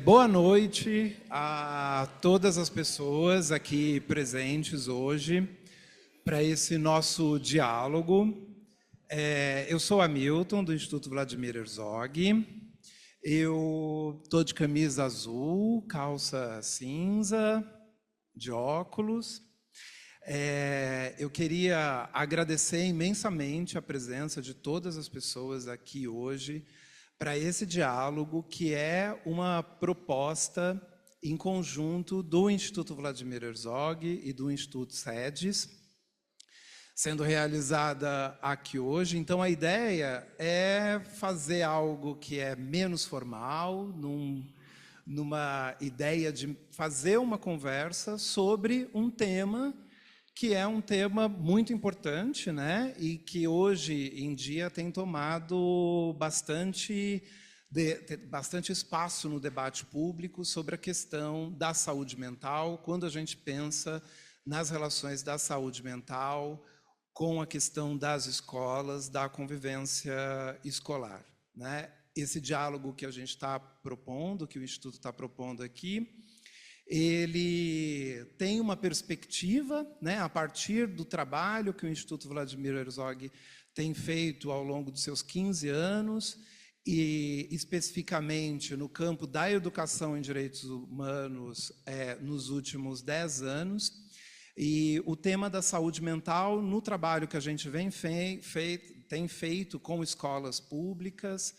Boa noite a todas as pessoas aqui presentes hoje para esse nosso diálogo. Eu sou Hamilton, do Instituto Vladimir Herzog. Eu estou de camisa azul, calça cinza, de óculos. Eu queria agradecer imensamente a presença de todas as pessoas aqui hoje para esse diálogo, que é uma proposta em conjunto do Instituto Vladimir Herzog e do Instituto SEDES, sendo realizada aqui hoje. Então, a ideia é fazer algo que é menos formal, numa ideia de fazer uma conversa sobre um tema que é um tema muito importante, né? E que hoje em dia tem tomado bastante espaço no debate público sobre a questão da saúde mental, quando a gente pensa nas relações da saúde mental com a questão das escolas, da convivência escolar, né? Esse diálogo que a gente está propondo, que o Instituto está propondo aqui, ele tem uma perspectiva, né, a partir do trabalho que o Instituto Vladimir Herzog tem feito ao longo dos seus 15 anos, e especificamente no campo da educação em direitos humanos nos últimos 10 anos, e o tema da saúde mental no trabalho que a gente tem feito com escolas públicas,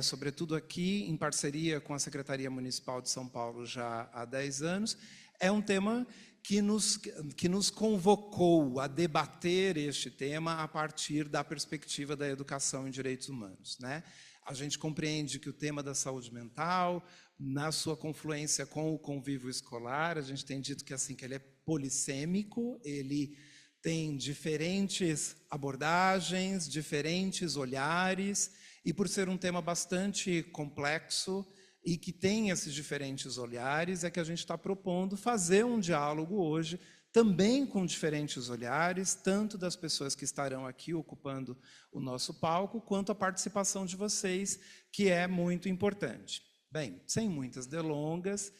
sobretudo aqui, em parceria com a Secretaria Municipal de São Paulo já há 10 anos, é um tema que nos convocou a debater este tema a partir da perspectiva da educação em direitos humanos, né? A gente compreende que o tema da saúde mental, na sua confluência com o convívio escolar, a gente tem dito que, assim, que ele é polissêmico, ele tem diferentes abordagens, diferentes olhares, e por ser um tema bastante complexo e que tem esses diferentes olhares, é que a gente está propondo fazer um diálogo hoje, também com diferentes olhares, tanto das pessoas que estarão aqui ocupando o nosso palco, quanto a participação de vocês, que é muito importante. Bem, sem muitas delongas,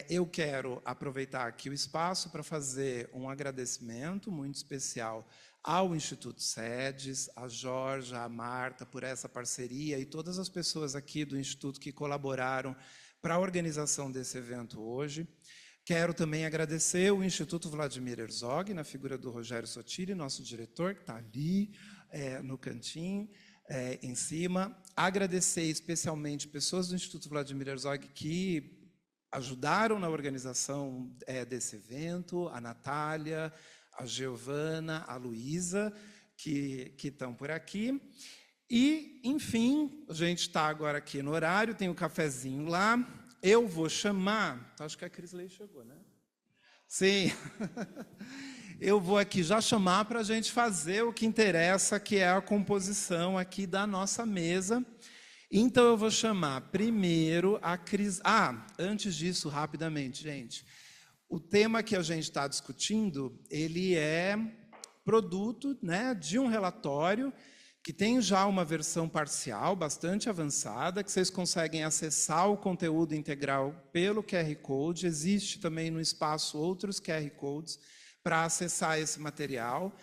eu quero aproveitar aqui o espaço para fazer um agradecimento muito especial ao Instituto SEDES, a Jorge, a Marta, por essa parceria, e todas as pessoas aqui do Instituto que colaboraram para a organização desse evento hoje. Quero também agradecer o Instituto Vladimir Herzog, na figura do Rogério Sotiri, nosso diretor, que está ali no cantinho, em cima. Agradecer especialmente pessoas do Instituto Vladimir Herzog que ajudaram na organização desse evento, a Natália, a Giovana, a Luísa, que estão por aqui. E, enfim, a gente está agora aqui no horário, tem um cafezinho lá. Eu vou chamar... Acho que a Crisley chegou, né? Sim. Eu vou aqui já chamar para a gente fazer o que interessa, que é a composição aqui da nossa mesa. Então, eu vou chamar primeiro a Cris... antes disso, rapidamente, gente. O tema que a gente está discutindo, ele é produto, né, de um relatório que tem já uma versão parcial, bastante avançada, que vocês conseguem acessar o conteúdo integral pelo QR Code. Existe também no espaço outros QR Codes para acessar esse material.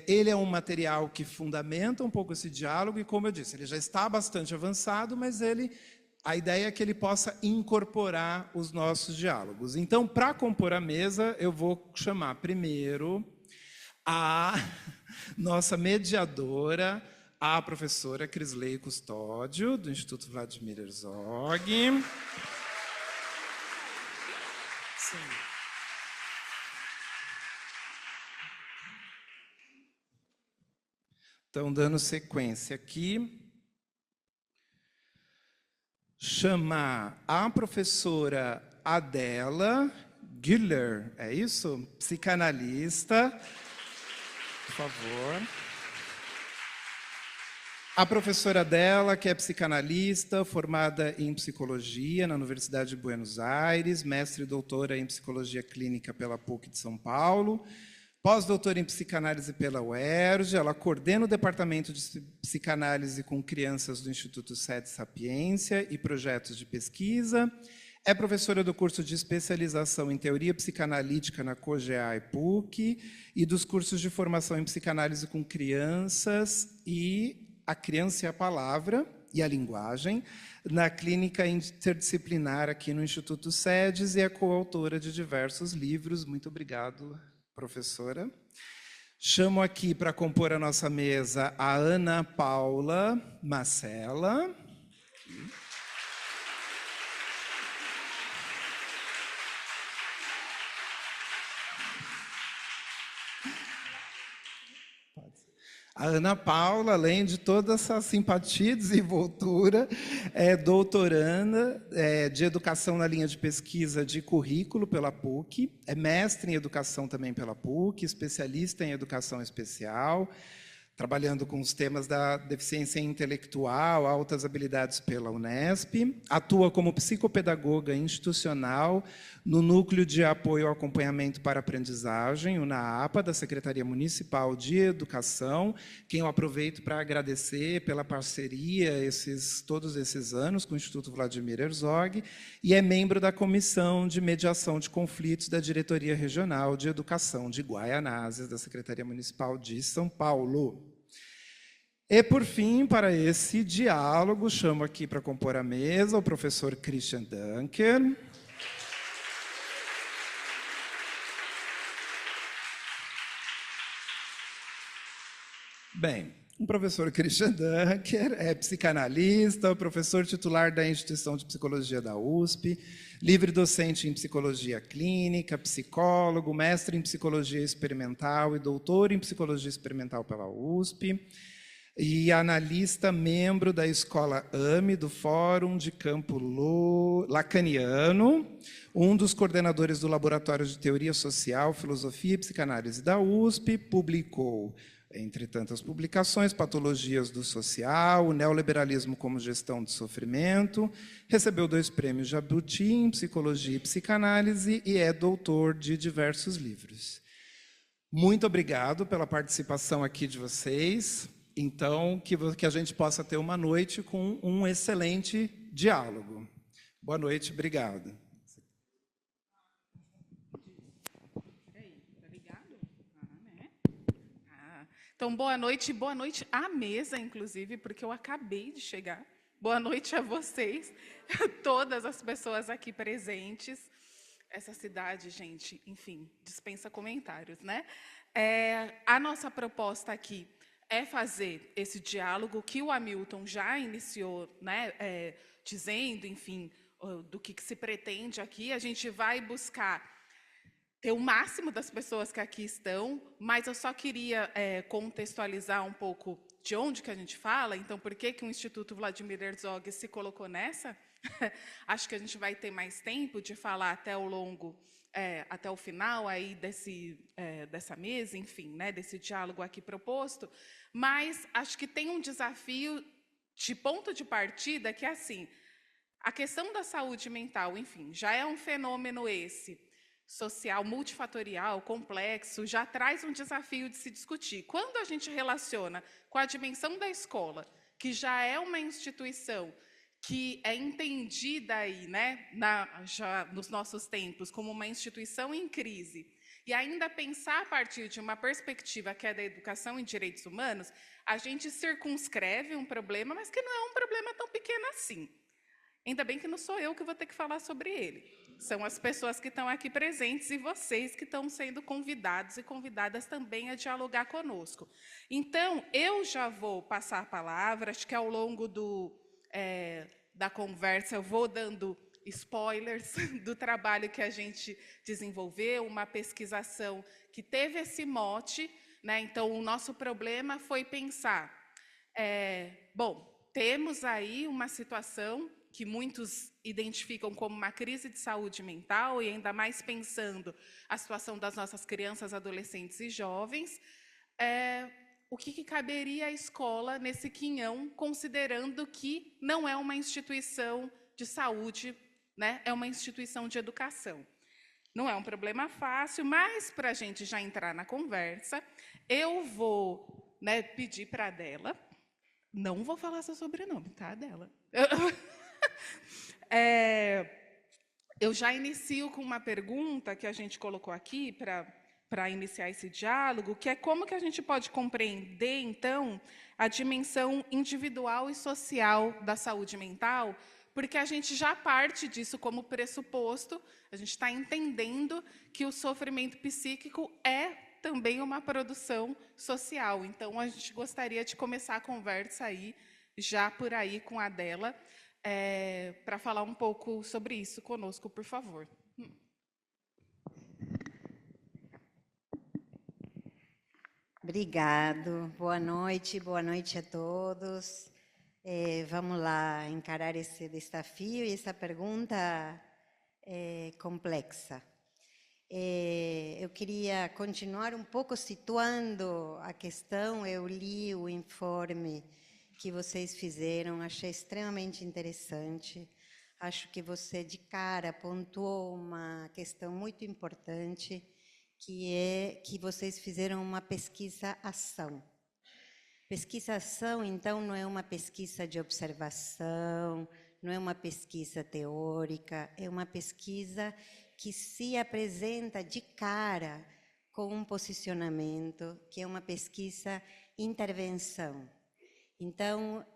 Ele é um material que fundamenta um pouco esse diálogo e, como eu disse, ele já está bastante avançado, mas a ideia é que ele possa incorporar os nossos diálogos. Então, para compor a mesa, eu vou chamar primeiro a nossa mediadora, a professora Crisley Custódio, do Instituto Vladimir Herzog. Sim. Então, dando sequência aqui, chamar a professora Adela Güller, é isso? Psicanalista, por favor. A professora Adela, que é psicanalista, formada em psicologia na Universidade de Buenos Aires, mestre e doutora em psicologia clínica pela PUC de São Paulo, Pós-doutora em psicanálise pela UERJ, ela coordena o departamento de psicanálise com crianças do Instituto Sede Sapiência e projetos de pesquisa. É professora do curso de especialização em teoria psicanalítica na COGEA e PUC e dos cursos de formação em psicanálise com crianças e a criança e a palavra e a linguagem na clínica interdisciplinar aqui no Instituto SEDES e é coautora de diversos livros. Muito obrigado, professora. Chamo aqui para compor a nossa mesa a Ana Paula Macella. A Ana Paula, além de toda essa simpatia e desenvoltura, é doutoranda de educação na linha de pesquisa de currículo pela PUC, é mestre em educação também pela PUC, especialista em educação especial, trabalhando com os temas da deficiência intelectual, altas habilidades pela Unesp, atua como psicopedagoga institucional no Núcleo de Apoio ao Acompanhamento para Aprendizagem, o NAAPA, da Secretaria Municipal de Educação, quem eu aproveito para agradecer pela parceria todos esses anos com o Instituto Vladimir Herzog, e é membro da Comissão de Mediação de Conflitos da Diretoria Regional de Educação de Guaianazes, da Secretaria Municipal de São Paulo. E, por fim, para esse diálogo, chamo aqui para compor a mesa o professor Christian Dunker. Bem, o professor Christian Dunker é psicanalista, professor titular da Instituição de Psicologia da USP, livre docente em psicologia clínica, psicólogo, mestre em psicologia experimental e doutor em psicologia experimental pela USP, e analista membro da Escola AME, do Fórum de Campo Lacaniano, um dos coordenadores do Laboratório de Teoria Social, Filosofia e Psicanálise da USP, publicou, entre tantas publicações, Patologias do Social, o Neoliberalismo como Gestão de Sofrimento, recebeu 2 prêmios Jabuti em Psicologia e Psicanálise e é doutor de diversos livros. Muito obrigado pela participação aqui de vocês. Então, que a gente possa ter uma noite com um excelente diálogo. Boa noite, obrigado. Então, boa noite à mesa, inclusive, porque eu acabei de chegar. Boa noite a vocês, todas as pessoas aqui presentes. Essa cidade, gente, enfim, dispensa comentários, né? A nossa proposta aqui é fazer esse diálogo que o Hamilton já iniciou, né, dizendo, enfim, do que se pretende aqui. A gente vai buscar ter o máximo das pessoas que aqui estão, mas eu só queria contextualizar um pouco de onde que a gente fala. Então, por que o Instituto Vladimir Herzog se colocou nessa? Acho que a gente vai ter mais tempo de falar até o final aí dessa mesa, enfim, né, desse diálogo aqui proposto, mas acho que tem um desafio de ponto de partida que é assim, a questão da saúde mental, enfim, já é um fenômeno social, multifatorial, complexo, já traz um desafio de se discutir. Quando a gente relaciona com a dimensão da escola, que já é uma instituição que é entendida aí, né, já nos nossos tempos como uma instituição em crise, e ainda pensar a partir de uma perspectiva que é da educação em direitos humanos, a gente circunscreve um problema, mas que não é um problema tão pequeno assim. Ainda bem que não sou eu que vou ter que falar sobre ele. São as pessoas que estão aqui presentes e vocês que estão sendo convidados e convidadas também a dialogar conosco. Então, eu já vou passar a palavra, acho que ao longo da conversa eu vou dando spoilers do trabalho que a gente desenvolveu, uma pesquisação que teve esse mote, né? Então, o nosso problema foi pensar, temos aí uma situação que muitos identificam como uma crise de saúde mental, e ainda mais pensando a situação das nossas crianças, adolescentes e jovens, o que caberia à escola nesse quinhão, considerando que não é uma instituição de saúde, né, é uma instituição de educação. Não é um problema fácil, mas para a gente já entrar na conversa, eu vou, né, pedir para a Adela, não vou falar seu sobrenome, tá, Adela? É, eu já inicio com uma pergunta que a gente colocou aqui para iniciar esse diálogo, que é como que a gente pode compreender, então, a dimensão individual e social da saúde mental, porque a gente já parte disso como pressuposto, a gente está entendendo que o sofrimento psíquico é também uma produção social. Então, a gente gostaria de começar a conversa aí, já por aí com a Adela, para falar um pouco sobre isso conosco, por favor. Obrigado, boa noite a todos. Vamos lá encarar esse desafio e essa pergunta complexa. Eu queria continuar um pouco situando a questão. Eu li o informe que vocês fizeram, achei extremamente interessante. Acho que você, de cara, pontuou uma questão muito importante, que é que vocês fizeram uma pesquisa-ação. Pesquisa-ação, então, não é uma pesquisa de observação, não é uma pesquisa teórica, é uma pesquisa que se apresenta de cara com um posicionamento, que é uma pesquisa intervenção. Então,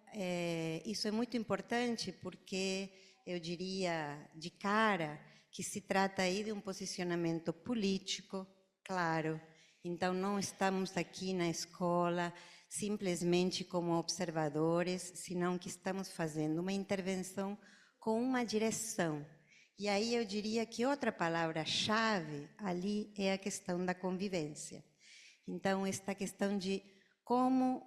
isso é muito importante porque eu diria de cara que se trata aí de um posicionamento político, claro. Então, não estamos aqui na escola simplesmente como observadores, senão que estamos fazendo uma intervenção com uma direção. E aí eu diria que outra palavra-chave ali é a questão da convivência. Então, esta questão de como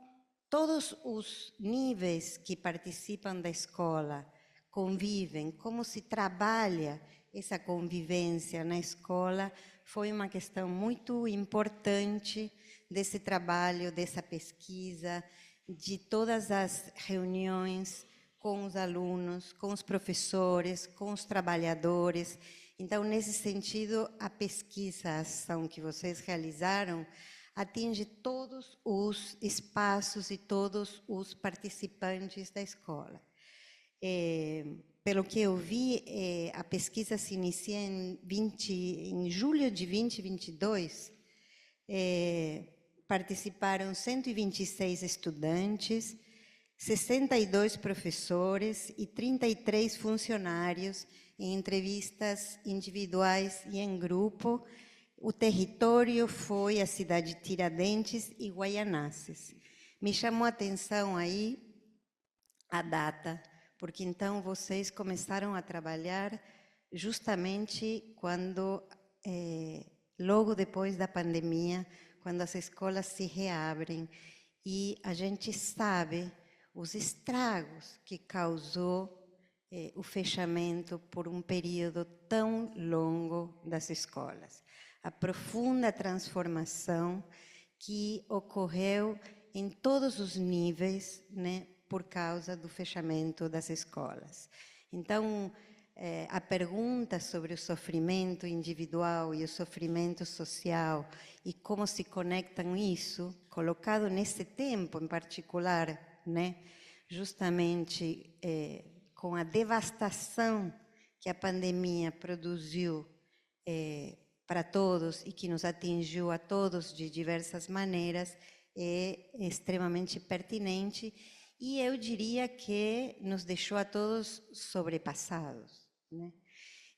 todos os níveis que participam da escola convivem, como se trabalha essa convivência na escola, foi uma questão muito importante desse trabalho, dessa pesquisa, de todas as reuniões com os alunos, com os professores, com os trabalhadores. Então, nesse sentido, a pesquisa, a ação que vocês realizaram, atinge todos os espaços e todos os participantes da escola. Pelo que eu vi, a pesquisa se inicia em julho de 2022. Participaram 126 estudantes, 62 professores e 33 funcionários em entrevistas individuais e em grupo. O território foi a cidade de Tiradentes e Guaianazes. Me chamou a atenção aí a data, porque então vocês começaram a trabalhar justamente quando, logo depois da pandemia, quando as escolas se reabrem, e a gente sabe os estragos que causou o fechamento por um período tão longo das escolas. A profunda transformação que ocorreu em todos os níveis, né, por causa do fechamento das escolas. Então, a pergunta sobre o sofrimento individual e o sofrimento social e como se conectam isso, colocado nesse tempo em particular, né, justamente com a devastação que a pandemia produziu para todos e que nos atingiu a todos de diversas maneiras, é extremamente pertinente e eu diria que nos deixou a todos sobrepassados, né?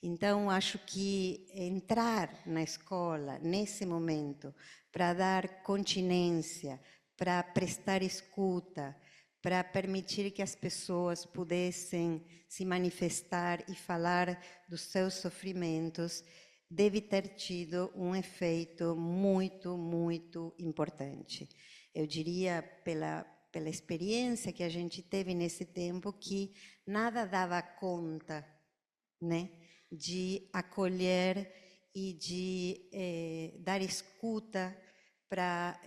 Então, acho que entrar na escola, nesse momento, para dar continência, para prestar escuta, para permitir que as pessoas pudessem se manifestar e falar dos seus sofrimentos, deve ter tido um efeito muito, muito importante. Eu diria, pela experiência que a gente teve nesse tempo, que nada dava conta, né, de acolher e de dar escuta para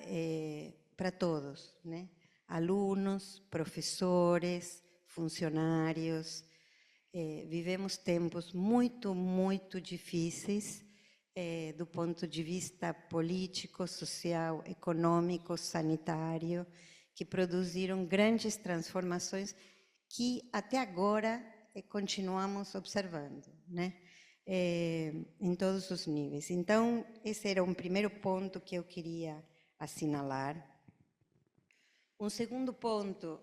todos, né? Alunos, professores, funcionários. Vivemos tempos muito, muito difíceis, do ponto de vista político, social, econômico, sanitário, que produziram grandes transformações que até agora continuamos observando, né? Em todos os níveis. Então, esse era um primeiro ponto que eu queria assinalar. Um segundo ponto,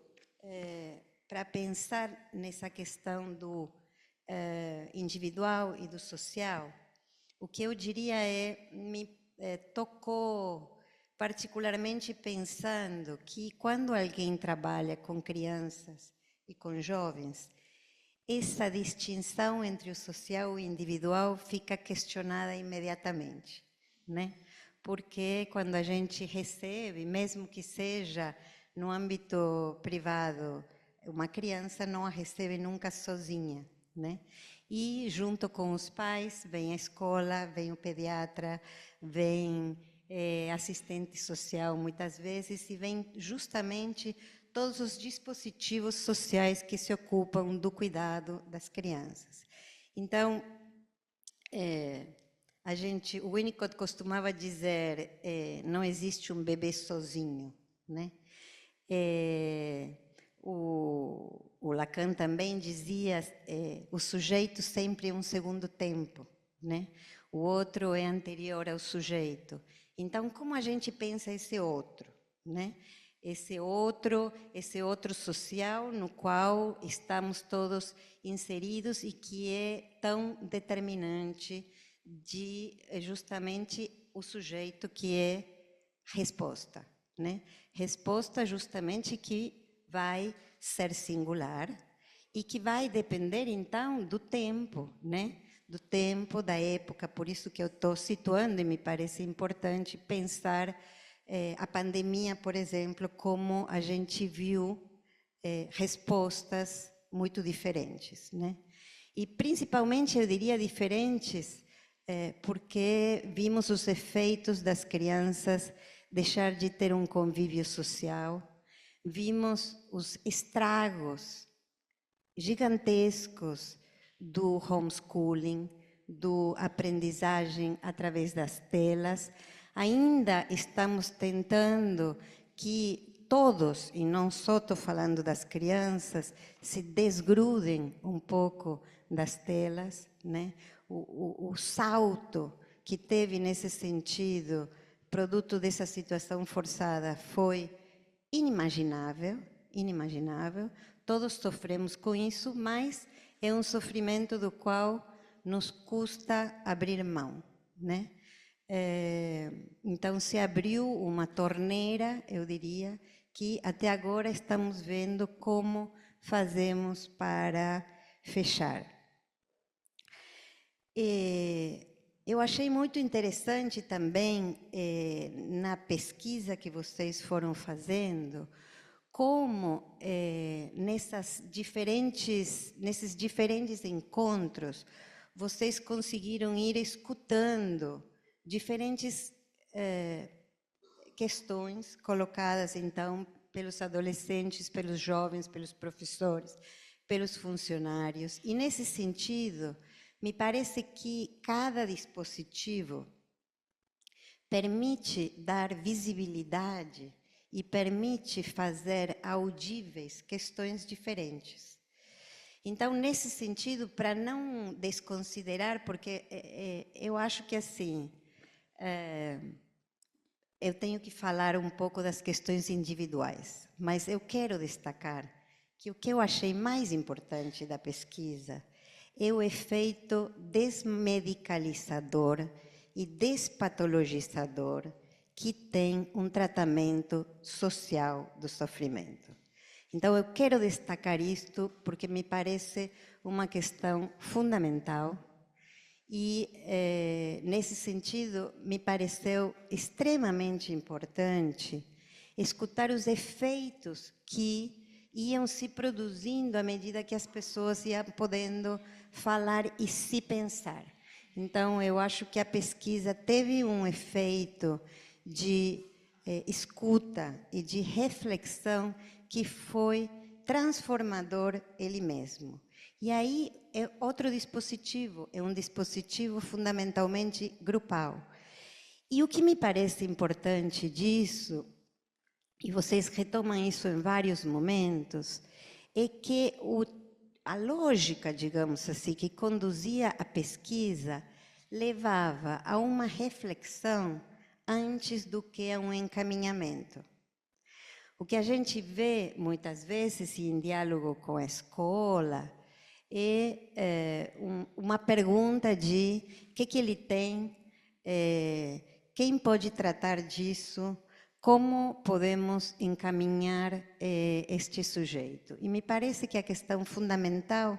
para pensar nessa questão do individual e do social, o que eu diria me tocou particularmente pensando que quando alguém trabalha com crianças e com jovens, essa distinção entre o social e o individual fica questionada imediatamente, né? Porque quando a gente recebe, mesmo que seja no âmbito privado, uma criança não a recebe nunca sozinha, né? E junto com os pais vem a escola, vem o pediatra, vem assistente social muitas vezes e vem justamente todos os dispositivos sociais que se ocupam do cuidado das crianças. Então, o Winnicott costumava dizer, não existe um bebê sozinho, né? O Lacan também dizia, o sujeito sempre é um segundo tempo, né? O outro é anterior ao sujeito. Então, como a gente pensa esse outro, né? Esse outro social no qual estamos todos inseridos e que é tão determinante de justamente o sujeito que é resposta, né? Resposta justamente que vai ser singular e que vai depender então do tempo, né? Do tempo, da época. Por isso que eu estou situando e me parece importante pensar a pandemia, por exemplo, como a gente viu respostas muito diferentes, né? E principalmente, eu diria, diferentes porque vimos os efeitos das crianças deixar de ter um convívio social, vimos os estragos gigantescos do homeschooling, do aprendizagem através das telas. Ainda estamos tentando que todos, e não só estou falando das crianças, se desgrudem um pouco das telas, né? O salto que teve nesse sentido, produto dessa situação forçada, foi inimaginável, inimaginável. Todos sofremos com isso, mas é um sofrimento do qual nos custa abrir mão, né? Então, se abriu uma torneira, eu diria, que até agora estamos vendo como fazemos para fechar. Eu achei muito interessante também, na pesquisa que vocês foram fazendo, como nesses diferentes encontros, vocês conseguiram ir escutando diferentes questões colocadas, então, pelos adolescentes, pelos jovens, pelos professores, pelos funcionários. E, nesse sentido, me parece que cada dispositivo permite dar visibilidade e permite fazer audíveis questões diferentes. Então, nesse sentido, para não desconsiderar, porque eu acho que assim, eu tenho que falar um pouco das questões individuais, mas eu quero destacar que o que eu achei mais importante da pesquisa é o efeito desmedicalizador e despatologizador que tem um tratamento social do sofrimento. Então, eu quero destacar isto porque me parece uma questão fundamental e, nesse sentido, me pareceu extremamente importante escutar os efeitos que iam se produzindo à medida que as pessoas iam podendo falar e se pensar. Então, eu acho que a pesquisa teve um efeito de escuta e de reflexão que foi transformador ele mesmo. E aí é outro dispositivo, é um dispositivo fundamentalmente grupal. E o que me parece importante disso, e vocês retomam isso em vários momentos, é que a lógica, digamos assim, que conduzia a pesquisa levava a uma reflexão antes do que a um encaminhamento. O que a gente vê muitas vezes em diálogo com a escola é uma pergunta de o que ele tem, quem pode tratar disso, como podemos encaminhar este sujeito. E me parece que a questão fundamental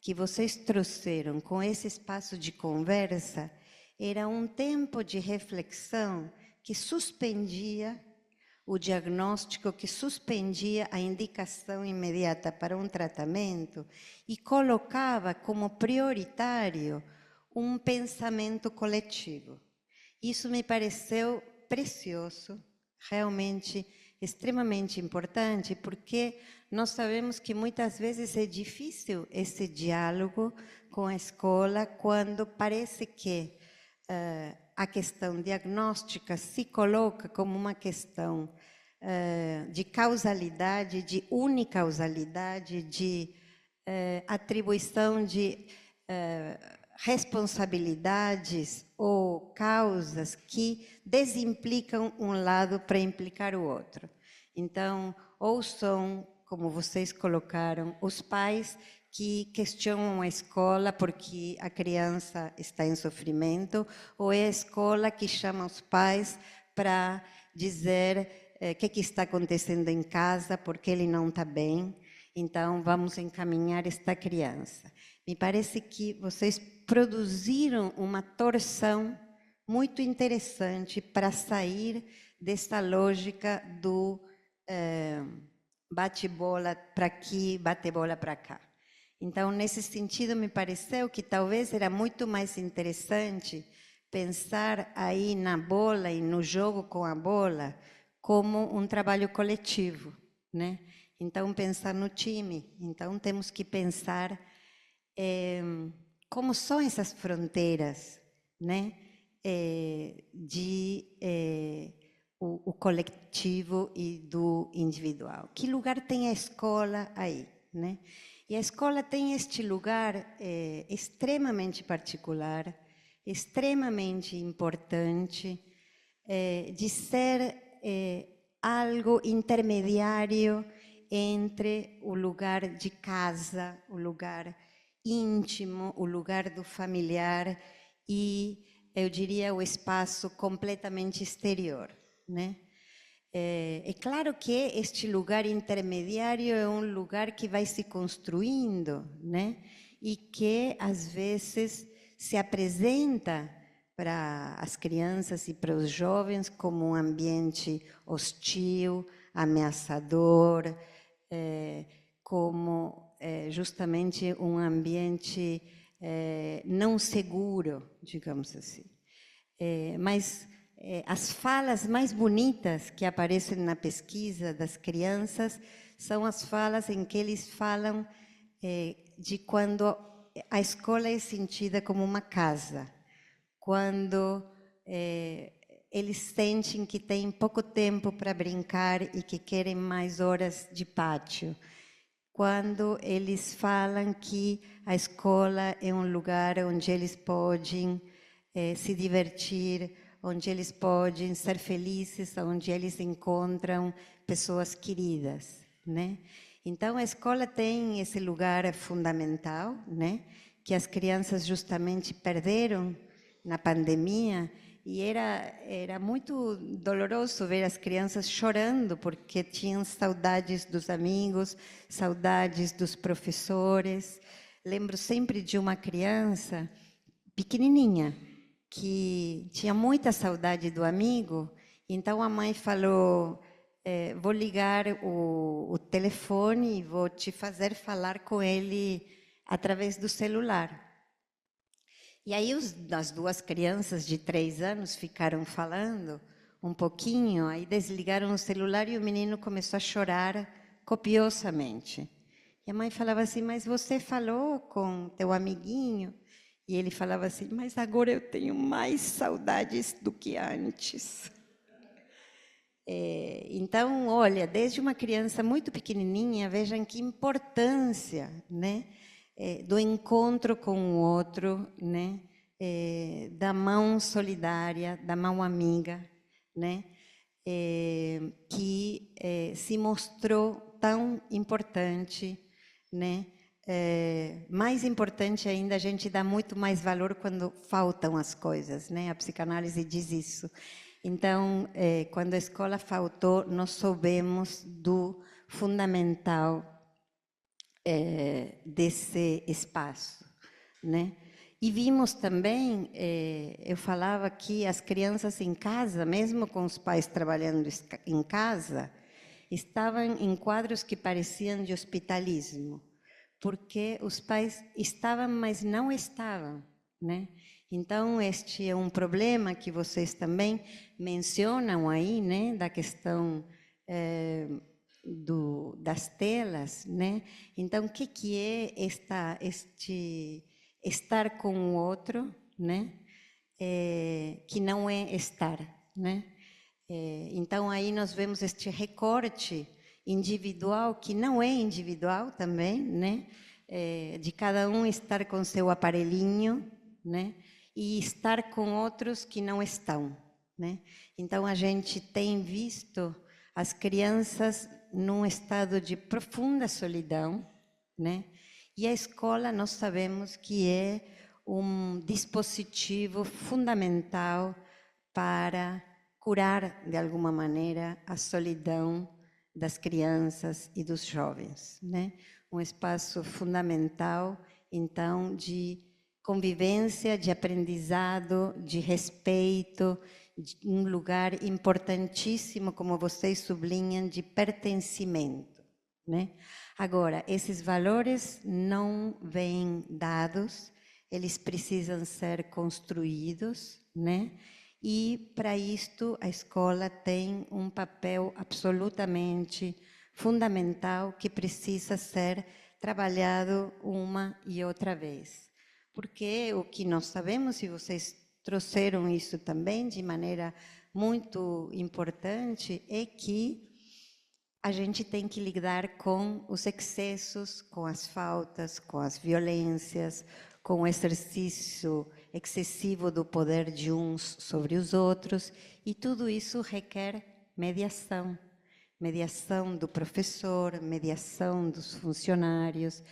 que vocês trouxeram com esse espaço de conversa era um tempo de reflexão que suspendia o diagnóstico, que suspendia a indicação imediata para um tratamento e colocava como prioritário um pensamento coletivo. Isso me pareceu precioso, realmente extremamente importante, porque nós sabemos que muitas vezes é difícil esse diálogo com a escola quando parece que a questão diagnóstica se coloca como uma questão de causalidade, de unicausalidade, de atribuição de responsabilidades ou causas que desimplicam um lado para implicar o outro. Então, ou são, como vocês colocaram, os pais que questionam a escola porque a criança está em sofrimento, ou é a escola que chama os pais para dizer o que está acontecendo em casa, porque ele não está bem, então vamos encaminhar esta criança. Me parece que vocês produziram uma torção muito interessante para sair dessa lógica do bate-bola para aqui, bate-bola para cá. Então, nesse sentido, me pareceu que talvez era muito mais interessante pensar aí na bola e no jogo com a bola como um trabalho coletivo, né? Então, pensar no time. Então, temos que pensar como são essas fronteiras, né? O coletivo e do individual. Que lugar tem a escola aí, né? E a escola tem este lugar extremamente particular, extremamente importante, de ser algo intermediário entre o lugar de casa, o lugar íntimo, o lugar do familiar e, eu diria, o espaço completamente exterior, né? É claro que este lugar intermediário é um lugar que vai se construindo, né? E que, às vezes, se apresenta para as crianças e para os jovens como um ambiente hostil, ameaçador, como justamente um ambiente não seguro, digamos assim. Mas as falas mais bonitas que aparecem na pesquisa das crianças são as falas em que eles falam de quando a escola é sentida como uma casa, quando eles sentem que têm pouco tempo para brincar e que querem mais horas de pátio, quando eles falam que a escola é um lugar onde eles podem se divertir, onde eles podem ser felizes, onde eles encontram pessoas queridas, né? Então, a escola tem esse lugar fundamental, né? Que as crianças justamente perderam na pandemia, e era muito doloroso ver as crianças chorando, porque tinham saudades dos amigos, saudades dos professores. Lembro sempre de uma criança pequenininha, que tinha muita saudade do amigo, então a mãe falou, vou ligar o telefone e vou te fazer falar com ele através do celular. E aí as duas crianças de 3 anos ficaram falando um pouquinho, aí desligaram o celular e o menino começou a chorar copiosamente. E a mãe falava assim, mas você falou com teu amiguinho? E ele falava assim, mas agora eu tenho mais saudades do que antes. Então, olha, desde uma criança muito pequenininha, vejam que importância, né, do encontro com o outro, né, da mão solidária, da mão amiga, né, que se mostrou tão importante, né, mais importante ainda, a gente dá muito mais valor quando faltam as coisas, né, a psicanálise diz isso. Então, quando a escola faltou, nós soubemos do fundamental desse espaço, né? E vimos também, eu falava que as crianças em casa, mesmo com os pais trabalhando em casa, estavam em quadros que pareciam de hospitalismo, porque os pais estavam, mas não estavam, né? Então, este é um problema que vocês também mencionam aí, né, da questão das telas, né? Então, o que é este estar com o outro, né? Que não é estar, né? Então, aí nós vemos este recorte individual, que não é individual também, né? De cada um estar com seu aparelhinho, né? E estar com outros que não estão, né? Então, a gente tem visto as crianças num estado de profunda solidão, né? E a escola, nós sabemos que é um dispositivo fundamental para curar, de alguma maneira, a solidão das crianças e dos jovens, né? Um espaço fundamental, então, de convivência, de aprendizado, de respeito, um lugar importantíssimo, como vocês sublinham, de pertencimento, né? Agora, esses valores não vêm dados, eles precisam ser construídos, né? E, para isto, a escola tem um papel absolutamente fundamental que precisa ser trabalhado uma e outra vez. Porque o que nós sabemos, e vocês trouxeram isso também de maneira muito importante, é que a gente tem que lidar com os excessos, com as faltas, com as violências, com o exercício excessivo do poder de uns sobre os outros, e tudo isso requer mediação. Mediação do professor, mediação dos funcionários,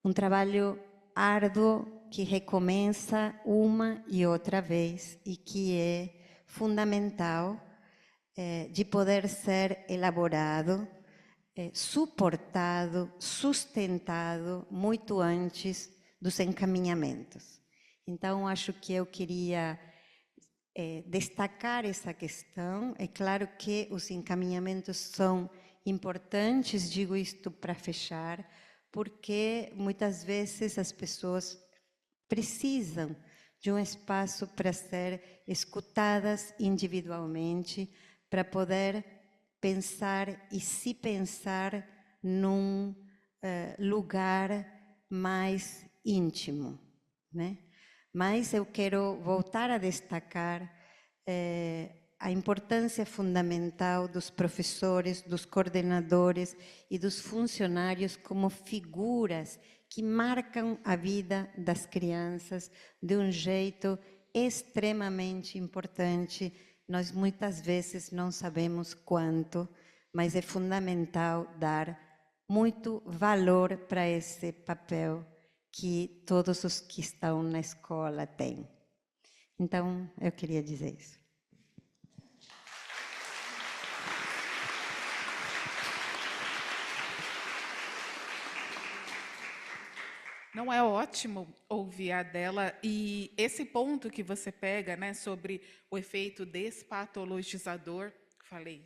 um trabalho árduo que recomeça uma e outra vez e que é fundamental de poder ser elaborado, suportado, sustentado muito antes dos encaminhamentos. Então, acho que eu queria destacar essa questão. É claro que os encaminhamentos são importantes, digo isto para fechar, porque muitas vezes as pessoas precisam de um espaço para ser escutadas individualmente, para poder pensar e se pensar num lugar mais íntimo, né? Mas eu quero voltar a destacar a importância fundamental dos professores, dos coordenadores e dos funcionários como figuras que marcam a vida das crianças de um jeito extremamente importante. Nós muitas vezes não sabemos quanto, mas é fundamental dar muito valor para esse papel que todos os que estão na escola têm. Então, eu queria dizer isso. Não é ótimo ouvir a dela, e esse ponto que você pega, né, sobre o efeito despatologizador, falei,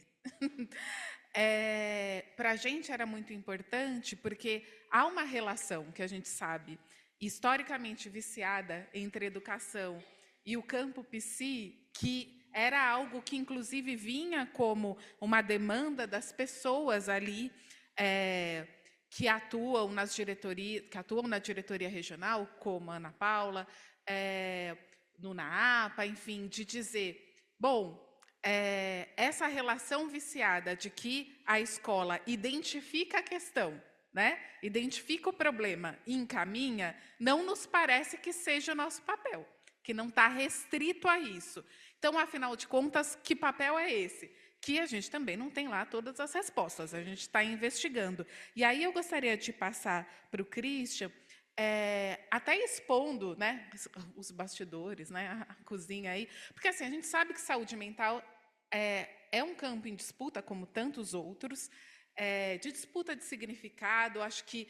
para a gente era muito importante, porque há uma relação que a gente sabe, historicamente viciada, entre educação e o campo psi, que era algo que, inclusive, vinha como uma demanda das pessoas ali, que atuam na diretoria regional, como a Ana Paula, no NAAPA, enfim, de dizer, bom, essa relação viciada de que a escola identifica a questão, né? Identifica o problema e encaminha, não nos parece que seja o nosso papel, que não está restrito a isso. Então, afinal de contas, que papel é esse? Que a gente também não tem lá todas as respostas, a gente está investigando. E aí eu gostaria de passar para o Christian, até expondo, né, os bastidores, né, a cozinha aí, porque assim, a gente sabe que saúde mental é um campo em disputa, como tantos outros, de disputa de significado. Acho que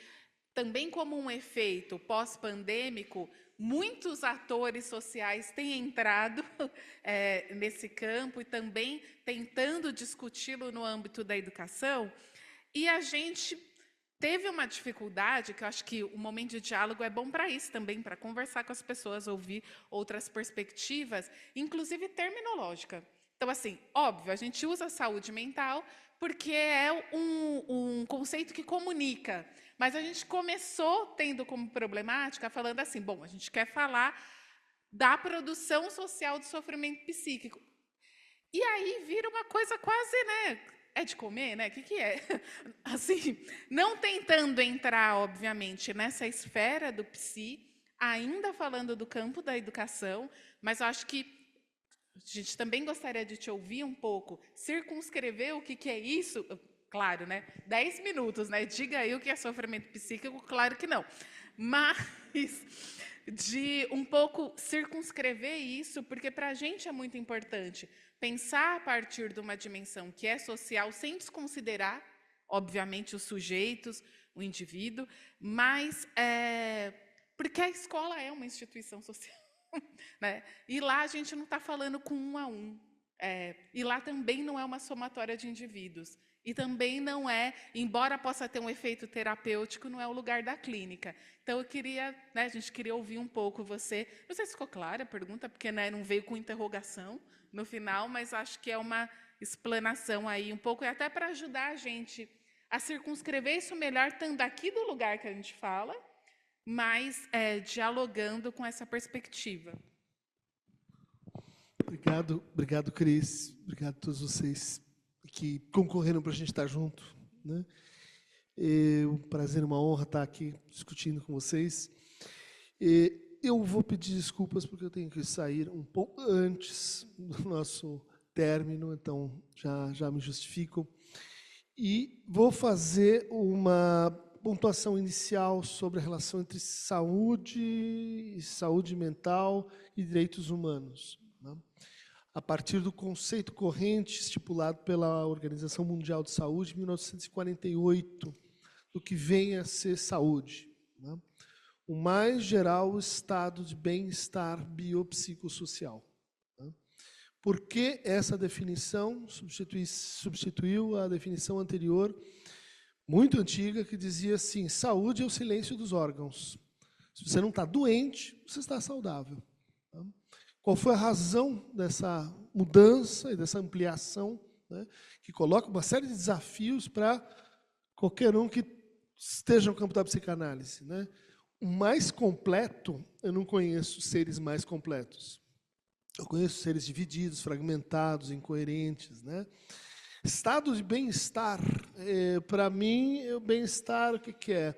também como um efeito pós-pandêmico, muitos atores sociais têm entrado nesse campo e também tentando discuti-lo no âmbito da educação. E a gente teve uma dificuldade, que eu acho que o momento de diálogo é bom para isso também, para conversar com as pessoas, ouvir outras perspectivas, inclusive terminológica. Então, assim, óbvio, a gente usa saúde mental porque é um conceito que comunica. Mas a gente começou tendo como problemática, falando assim, bom, a gente quer falar da produção social do sofrimento psíquico. E aí vira uma coisa quase, né? É de comer, né? O que é? Assim, não tentando entrar, obviamente, nessa esfera do psi, ainda falando do campo da educação, mas eu acho que a gente também gostaria de te ouvir um pouco, circunscrever o que é isso. Claro, né? 10 minutos, né? Diga aí o que é sofrimento psíquico, claro que não. Mas de um pouco circunscrever isso, porque para a gente é muito importante pensar a partir de uma dimensão que é social, sem desconsiderar, obviamente, os sujeitos, o indivíduo, mas porque a escola é uma instituição social. Né? E lá a gente não está falando com um a um. E lá também não é uma somatória de indivíduos. E também não é, embora possa ter um efeito terapêutico, não é o lugar da clínica. Então, eu queria, né, a gente queria ouvir um pouco você. Não sei se ficou clara a pergunta, porque, né, não veio com interrogação no final, mas acho que é uma explanação aí um pouco, e até para ajudar a gente a circunscrever isso melhor, estando aqui do lugar que a gente fala, mas dialogando com essa perspectiva. Obrigado, Cris. Obrigado a todos vocês que concorreram para a gente estar junto, né? É um prazer e uma honra estar aqui discutindo com vocês. Eu vou pedir desculpas porque eu tenho que sair um pouco antes do nosso término, então já me justifico. E vou fazer uma pontuação inicial sobre a relação entre saúde mental e direitos humanos, né? A partir do conceito corrente estipulado pela Organização Mundial de Saúde em 1948, do que vem a ser saúde, né? O mais geral estado de bem-estar biopsicossocial, né? Por que essa definição substituiu a definição anterior, muito antiga, que dizia assim, saúde é o silêncio dos órgãos. Se você não está doente, você está saudável. Qual foi a razão dessa mudança e dessa ampliação, né, que coloca uma série de desafios para qualquer um que esteja no campo da psicanálise, né? O mais completo, eu não conheço seres mais completos. Eu conheço seres divididos, fragmentados, incoerentes, né? Estado de bem-estar, para mim, o bem-estar, o que é?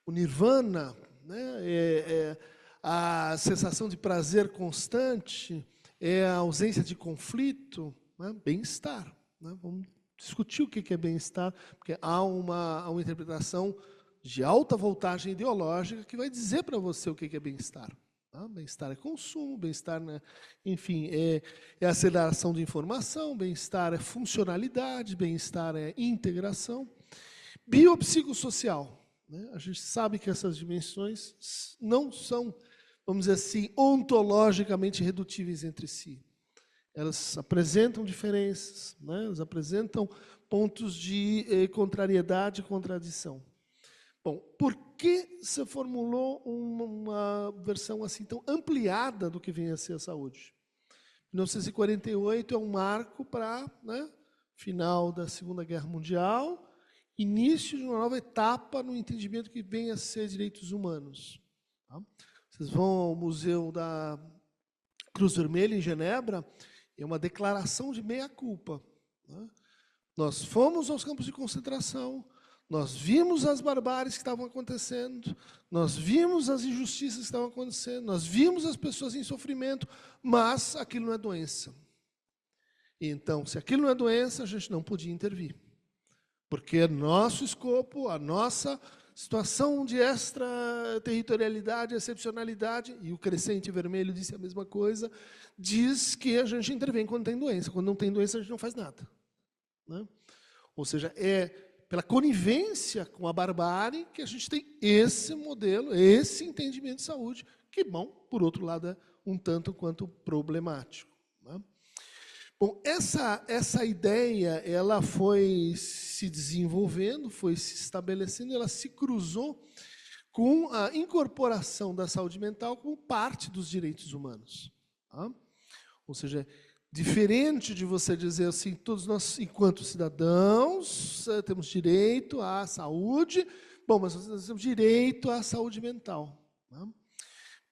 O nirvana, né? A sensação de prazer constante, é a ausência de conflito, né? Bem-estar, né? Vamos discutir o que é bem-estar, porque há uma interpretação de alta voltagem ideológica que vai dizer para você o que é bem-estar. Tá? Bem-estar é consumo, bem-estar, né, enfim, é aceleração de informação, bem-estar é funcionalidade, bem-estar é integração. Biopsicossocial, né? A gente sabe que essas dimensões não são, vamos dizer assim, ontologicamente redutíveis entre si. Elas apresentam diferenças, né? Elas apresentam pontos de contrariedade e contradição. Bom, por que se formulou uma versão assim tão ampliada do que vem a ser a saúde? 1948 é um marco para, né, final da Segunda Guerra Mundial início de uma nova etapa no entendimento que vem a ser direitos humanos. Tá? Vocês vão ao Museu da Cruz Vermelha, em Genebra, é uma declaração de meia-culpa. Né? Nós fomos aos campos de concentração, nós vimos as barbáries que estavam acontecendo, nós vimos as injustiças que estavam acontecendo, nós vimos as pessoas em sofrimento, mas aquilo não é doença. E então, se aquilo não é doença, a gente não podia intervir. Porque é nosso escopo, a nossa situação de extraterritorialidade, excepcionalidade, e o Crescente Vermelho disse a mesma coisa, diz que a gente intervém quando tem doença. Quando não tem doença, a gente não faz nada. Né? Ou seja, é pela conivência com a barbárie que a gente tem esse modelo, esse entendimento de saúde, que, bom, por outro lado, é um tanto quanto problemático. Né? Bom, essa ideia ela foi se desenvolvendo, foi se estabelecendo, ela se cruzou com a incorporação da saúde mental como parte dos direitos humanos. Tá? Ou seja, diferente de você dizer assim, todos nós, enquanto cidadãos, temos direito à saúde, bom, mas nós temos direito à saúde mental. Né?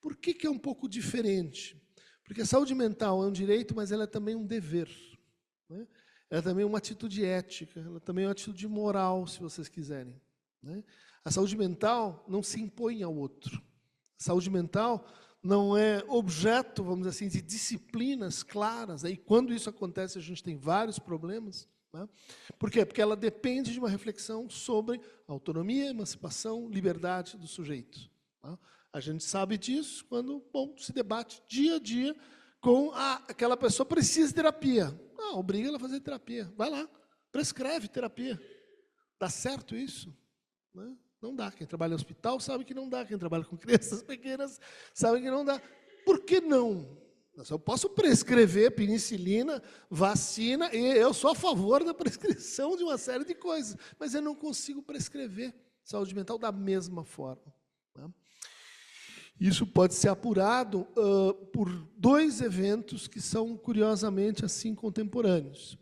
Por que é um pouco diferente? Porque a saúde mental é um direito, mas ela é também um dever. Né? Ela é também uma atitude ética, ela também é uma atitude moral, se vocês quiserem. Né? A saúde mental não se impõe ao outro. A saúde mental não é objeto, vamos dizer assim, de disciplinas claras. Aí, quando isso acontece, a gente tem vários problemas. Né? Por quê? Porque ela depende de uma reflexão sobre autonomia, emancipação, liberdade do sujeito. Tá? A gente sabe disso quando, bom, se debate dia a dia com aquela pessoa que precisa de terapia. Não, obriga ela a fazer terapia. Vai lá, prescreve terapia. Dá certo isso? Né? Não dá. Quem trabalha no hospital sabe que não dá. Quem trabalha com crianças pequenas sabe que não dá. Por que não? Eu posso prescrever penicilina, vacina, e eu sou a favor da prescrição de uma série de coisas, mas eu não consigo prescrever saúde mental da mesma forma. Né? Isso pode ser apurado por dois eventos que são, curiosamente, assim, contemporâneos.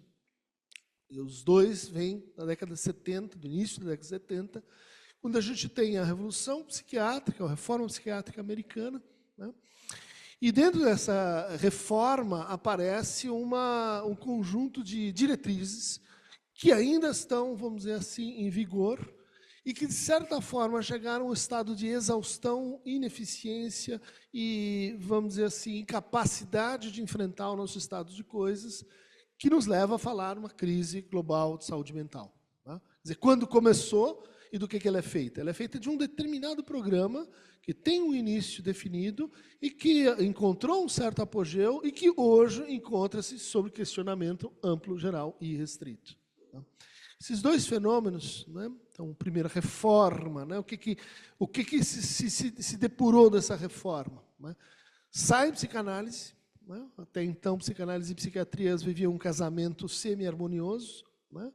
E os dois vêm da década de 70, do início da década de 70, quando a gente tem a Revolução Psiquiátrica, a Reforma Psiquiátrica Americana, né? E dentro dessa reforma aparece um conjunto de diretrizes que ainda estão, vamos dizer assim, em vigor e que, de certa forma, chegaram ao estado de exaustão, ineficiência e, vamos dizer assim, incapacidade de enfrentar o nosso estado de coisas, que nos leva a falar uma crise global de saúde mental. Né? Quer dizer, quando começou e do que ela é feita? Ela é feita de um determinado programa que tem um início definido e que encontrou um certo apogeu e que hoje encontra-se sob questionamento amplo, geral e restrito. Esses dois fenômenos, né? Então, primeira reforma, né? O que se depurou dessa reforma? Né? Sai psicanálise, né? Até então psicanálise e psiquiatria viviam um casamento semi-harmonioso, né?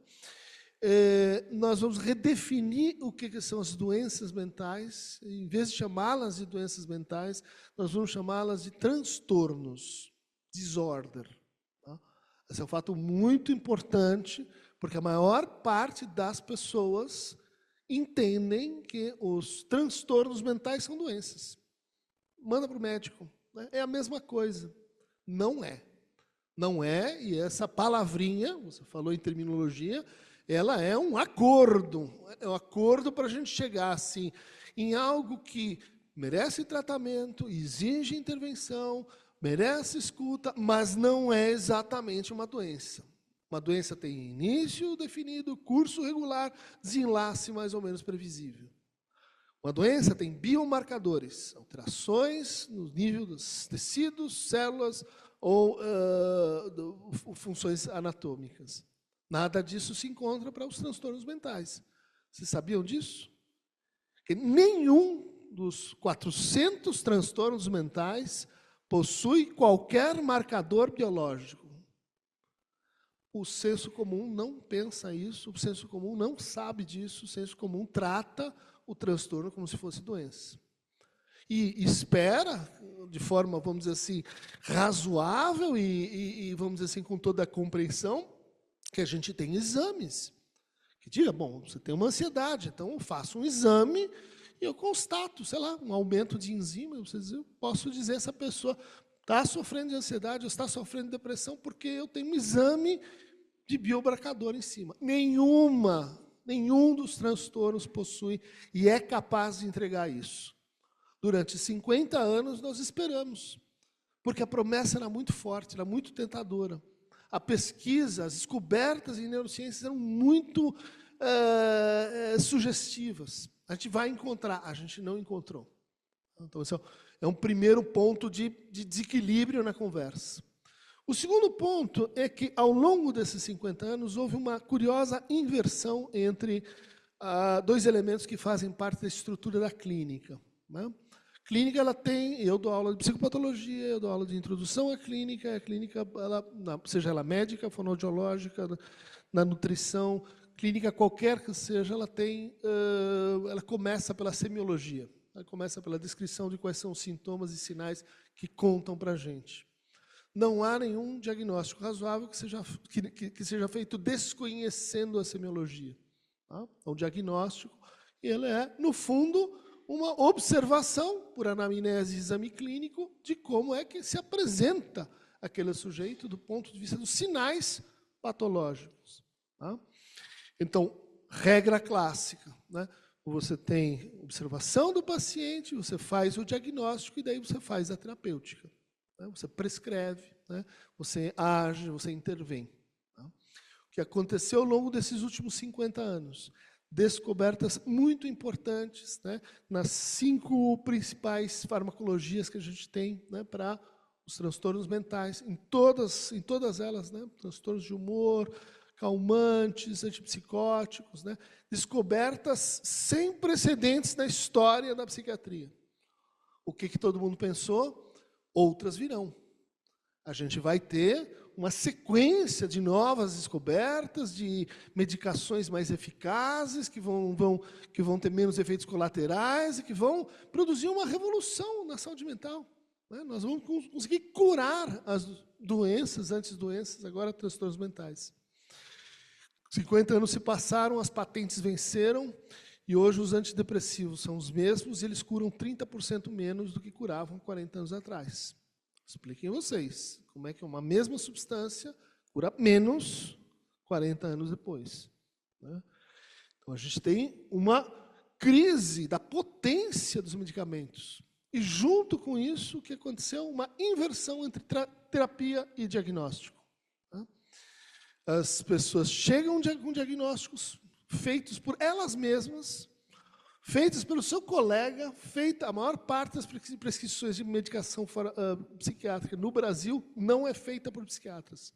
Nós vamos redefinir o que são as doenças mentais. Em vez de chamá-las de doenças mentais, nós vamos chamá-las de transtornos, disorder. Tá? Esse é um fato muito importante, porque a maior parte das pessoas entendem que os transtornos mentais são doenças. Manda para o médico. Né? É a mesma coisa. Não é. Não é, e essa palavrinha, você falou em terminologia, ela é um acordo para a gente chegar assim, em algo que merece tratamento, exige intervenção, merece escuta, mas não é exatamente uma doença. Uma doença tem início definido, curso regular, desenlace mais ou menos previsível. Uma doença tem biomarcadores, alterações no nível dos tecidos, células ou funções anatômicas. Nada disso se encontra para os transtornos mentais. Vocês sabiam disso? Que nenhum dos 400 transtornos mentais possui qualquer marcador biológico. O senso comum não pensa isso, o senso comum não sabe disso, o senso comum trata o transtorno como se fosse doença. E espera, de forma, vamos dizer assim, razoável e vamos dizer assim, com toda a compreensão, que a gente tem exames, que diga, bom, você tem uma ansiedade, então eu faço um exame e eu constato, sei lá, um aumento de enzima, eu posso dizer essa pessoa está sofrendo de ansiedade ou está sofrendo de depressão porque eu tenho um exame de biomarcador em cima. Nenhum dos transtornos possui e é capaz de entregar isso. Durante 50 anos nós esperamos, porque a promessa era muito forte, era muito tentadora. A pesquisa, as descobertas em neurociências eram muito sugestivas. A gente vai encontrar, a gente não encontrou. Então, esse é um primeiro ponto de desequilíbrio na conversa. O segundo ponto é que, ao longo desses 50 anos, houve uma curiosa inversão entre dois elementos que fazem parte da estrutura da clínica. Né? Clínica, ela tem, eu dou aula de psicopatologia, eu dou aula de introdução à clínica, seja ela médica, fonoaudiológica, na nutrição, clínica qualquer que seja, ela começa pela semiologia, ela começa pela descrição de quais são os sintomas e sinais que contam para a gente. Não há nenhum diagnóstico razoável que seja feito desconhecendo a semiologia. Tá? O diagnóstico, ele é, no fundo, uma observação, por anamnese e exame clínico, de como é que se apresenta aquele sujeito do ponto de vista dos sinais patológicos. Tá? Então, regra clássica, né? Você tem observação do paciente, você faz o diagnóstico e daí você faz a terapêutica. Né? Você prescreve, né? Você age, você intervém. Tá? O que aconteceu ao longo desses últimos 50 anos? Descobertas muito importantes, né, nas 5 principais farmacologias que a gente tem, né, para os transtornos mentais, em todas elas, né, transtornos de humor, calmantes, antipsicóticos, né, descobertas sem precedentes na história da psiquiatria. O que todo mundo pensou? Outras virão. A gente vai ter uma sequência de novas descobertas, de medicações mais eficazes, que vão ter menos efeitos colaterais e que vão produzir uma revolução na saúde mental. Né? Nós vamos conseguir curar as doenças, antes doenças, agora transtornos mentais. 50 anos se passaram, as patentes venceram, e hoje os antidepressivos são os mesmos e eles curam 30% menos do que curavam 40 anos atrás. Expliquem vocês como é que uma mesma substância cura menos 40 anos depois. Né? Então, a gente tem uma crise da potência dos medicamentos. E, junto com isso, o que aconteceu? Uma inversão entre terapia e diagnóstico. Né? As pessoas chegam com diagnósticos feitos por elas mesmas, feitas pelo seu colega, a maior parte das prescrições de medicação psiquiátrica no Brasil não é feita por psiquiatras.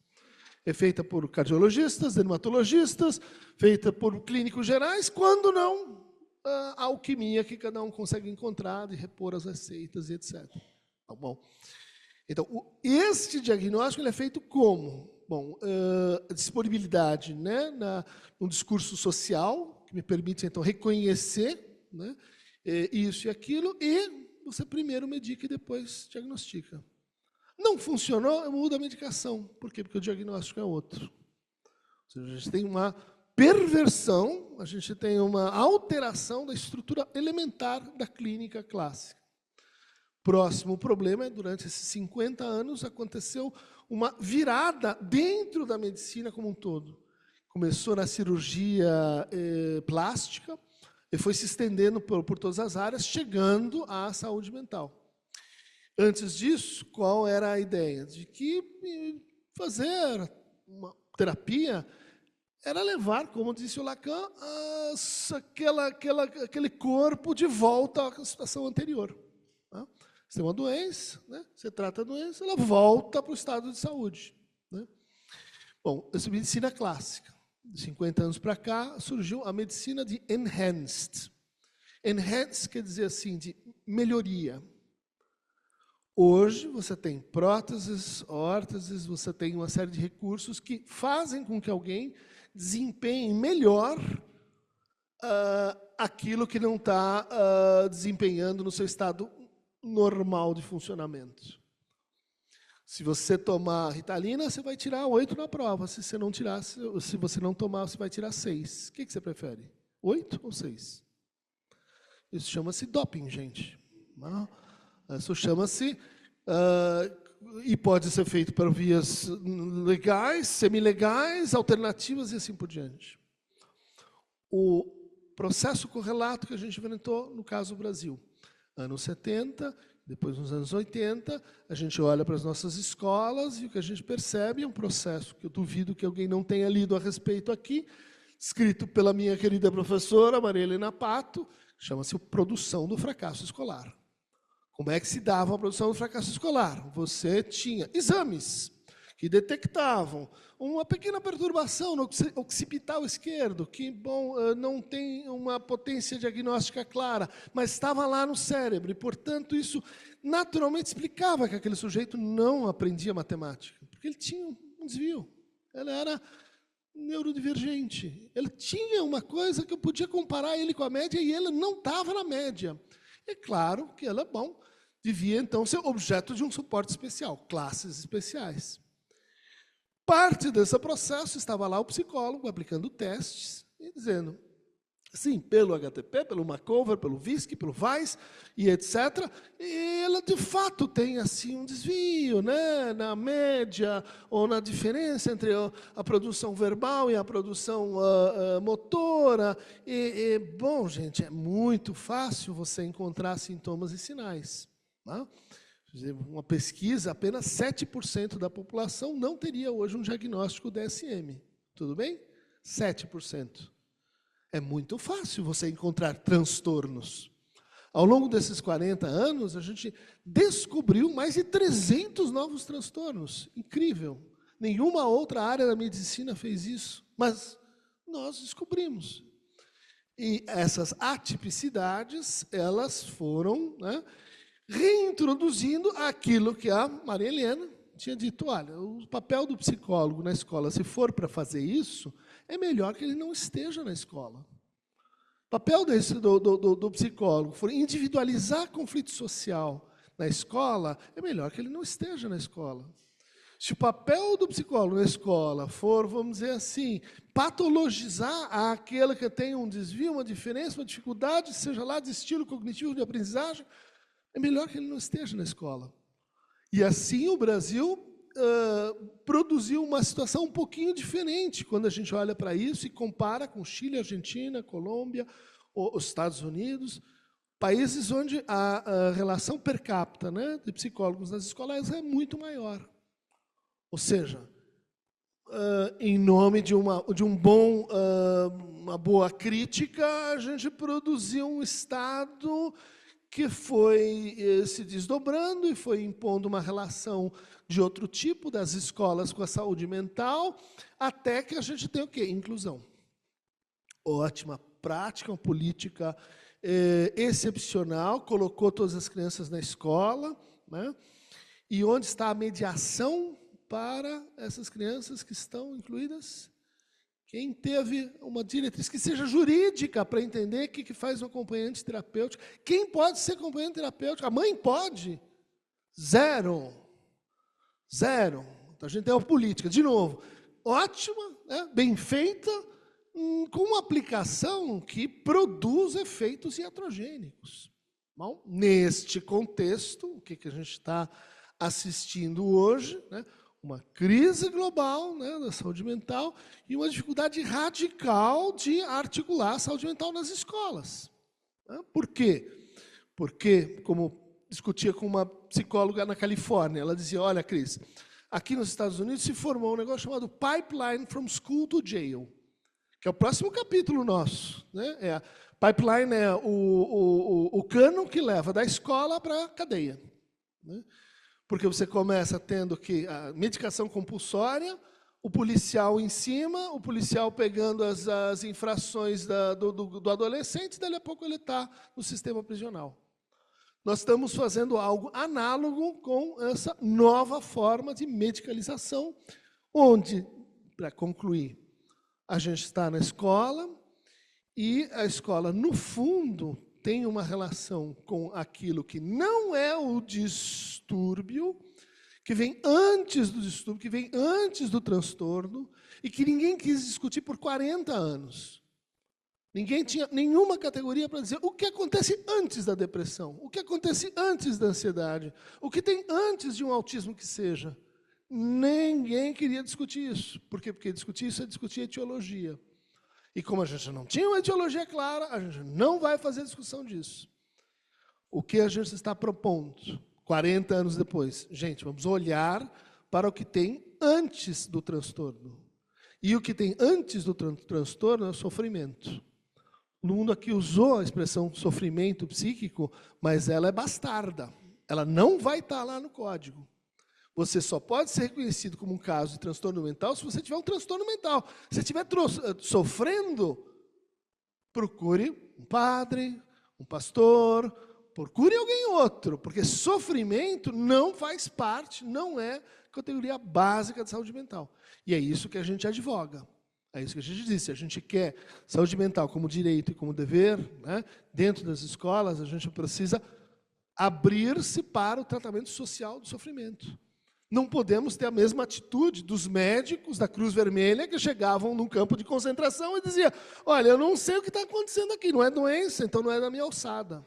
É feita por cardiologistas, dermatologistas, feita por clínicos gerais, quando não, a alquimia que cada um consegue encontrar, de repor as receitas e etc. Tá bom. Então, este diagnóstico ele é feito como? Bom, disponibilidade, né, no discurso social, que me permite, então, reconhecer, né, isso e aquilo, e você primeiro medica e depois diagnostica. Não funcionou, muda a medicação. Por quê? Porque o diagnóstico é outro. Ou seja, a gente tem uma perversão, a gente tem uma alteração da estrutura elementar da clínica clássica. Próximo problema é, durante esses 50 anos, aconteceu uma virada dentro da medicina como um todo. Começou na cirurgia plástica, e foi se estendendo por todas as áreas, chegando à saúde mental. Antes disso, qual era a ideia? De que fazer uma terapia era levar, como disse o Lacan, aquele corpo de volta à situação anterior. Né? Você tem uma doença, né? Você trata a doença, ela volta para o estado de saúde. Né? Bom, essa medicina clássica. De 50 anos para cá, surgiu a medicina de enhanced. Enhanced quer dizer assim, de melhoria. Hoje, você tem próteses, órteses, você tem uma série de recursos que fazem com que alguém desempenhe melhor aquilo que não está desempenhando no seu estado normal de funcionamento. Se você tomar Ritalina, você vai tirar 8 na prova. Se você não tomar, você vai tirar 6. O que você prefere? 8 ou 6? Isso chama-se doping, gente. Isso chama-se... e pode ser feito por vias legais, semilegais, alternativas e assim por diante. O processo correlato que a gente enfrentou, no caso do Brasil. Anos 70, depois nos anos 80, a gente olha para as nossas escolas e o que a gente percebe é um processo que eu duvido que alguém não tenha lido a respeito aqui, escrito pela minha querida professora, Maria Helena Pato, chama-se Produção do Fracasso Escolar. Como é que se dava a produção do fracasso escolar? Você tinha exames que detectavam uma pequena perturbação no occipital esquerdo, que não tem uma potência diagnóstica clara, mas estava lá no cérebro, e, portanto, isso naturalmente explicava que aquele sujeito não aprendia matemática, porque ele tinha um desvio, ele era neurodivergente, ele tinha uma coisa que eu podia comparar ele com a média, e ele não estava na média. É claro que ele devia, então, ser objeto de um suporte especial, classes especiais. Parte desse processo estava lá o psicólogo aplicando testes e dizendo, sim, pelo HTP, pelo Macover, pelo VISC, pelo VAIS e etc. E ela, de fato, tem assim um desvio, né, na média ou na diferença entre a produção verbal e a produção motora. Bom, gente, é muito fácil você encontrar sintomas e sinais. Tá? Uma pesquisa, apenas 7% da população não teria hoje um diagnóstico DSM. Tudo bem? 7%. É muito fácil você encontrar transtornos. Ao longo desses 40 anos, a gente descobriu mais de 300 novos transtornos. Incrível. Nenhuma outra área da medicina fez isso, mas nós descobrimos. E essas atipicidades, elas foram, né, reintroduzindo aquilo que a Maria Helena tinha dito. Olha, o papel do psicólogo na escola, se for para fazer isso, é melhor que ele não esteja na escola. O papel do psicólogo for individualizar conflito social na escola, é melhor que ele não esteja na escola. Se o papel do psicólogo na escola for, vamos dizer assim, patologizar aquele que tem um desvio, uma diferença, uma dificuldade, seja lá de estilo cognitivo, de aprendizagem, é melhor que ele não esteja na escola. E assim o Brasil produziu uma situação um pouquinho diferente quando a gente olha para isso e compara com Chile, Argentina, Colômbia, os Estados Unidos, países onde a relação per capita, né, de psicólogos nas escolas é muito maior. Ou seja, em nome de uma boa crítica, a gente produziu um Estado que foi se desdobrando e foi impondo uma relação de outro tipo das escolas com a saúde mental, até que a gente tem o quê? Inclusão. Ótima prática, uma política excepcional, colocou todas as crianças na escola, né? E onde está a mediação para essas crianças que estão incluídas? Quem teve uma diretriz que seja jurídica para entender o que faz um acompanhante terapêutico? Quem pode ser acompanhante terapêutico? A mãe pode? Zero. Zero. Então, a gente tem uma política, de novo, ótima, né, bem feita, com uma aplicação que produz efeitos iatrogênicos. Bom, neste contexto, o que a gente está assistindo hoje, né, uma crise global, né, da saúde mental e uma dificuldade radical de articular a saúde mental nas escolas. Né? Por quê? Porque, como discutia com uma psicóloga na Califórnia, ela dizia, olha, Cris, aqui nos Estados Unidos se formou um negócio chamado Pipeline from School to Jail, que é o próximo capítulo nosso. Né? Pipeline é o cano que leva da escola para a cadeia. Né? Porque você começa tendo que a medicação compulsória, o policial em cima, o policial pegando as infrações do adolescente, dali a pouco ele está no sistema prisional. Nós estamos fazendo algo análogo com essa nova forma de medicalização, onde, para concluir, a gente está na escola e a escola, no fundo, tem uma relação com aquilo que não é o distúrbio, que vem antes do distúrbio, que vem antes do transtorno, e que ninguém quis discutir por 40 anos. Ninguém tinha nenhuma categoria para dizer o que acontece antes da depressão, o que acontece antes da ansiedade, o que tem antes de um autismo que seja. Ninguém queria discutir isso. Por quê? Porque discutir isso é discutir etiologia. E como a gente não tinha uma etiologia clara, a gente não vai fazer discussão disso. O que a gente está propondo, 40 anos depois? Gente, vamos olhar para o que tem antes do transtorno. E o que tem antes do transtorno é o sofrimento. O mundo aqui usou a expressão sofrimento psíquico, mas ela é bastarda. Ela não vai estar lá no código. Você só pode ser reconhecido como um caso de transtorno mental se você tiver um transtorno mental. Se estiver sofrendo, procure um padre, um pastor, procure alguém outro, porque sofrimento não faz parte, não é categoria básica de saúde mental. E é isso que a gente advoga. É isso que a gente disse. A gente quer saúde mental como direito e como dever, né? Dentro das escolas, a gente precisa abrir-se para o tratamento social do sofrimento. Não podemos ter a mesma atitude dos médicos da Cruz Vermelha que chegavam num campo de concentração e diziam: olha, eu não sei o que está acontecendo aqui, não é doença, então não é da minha alçada.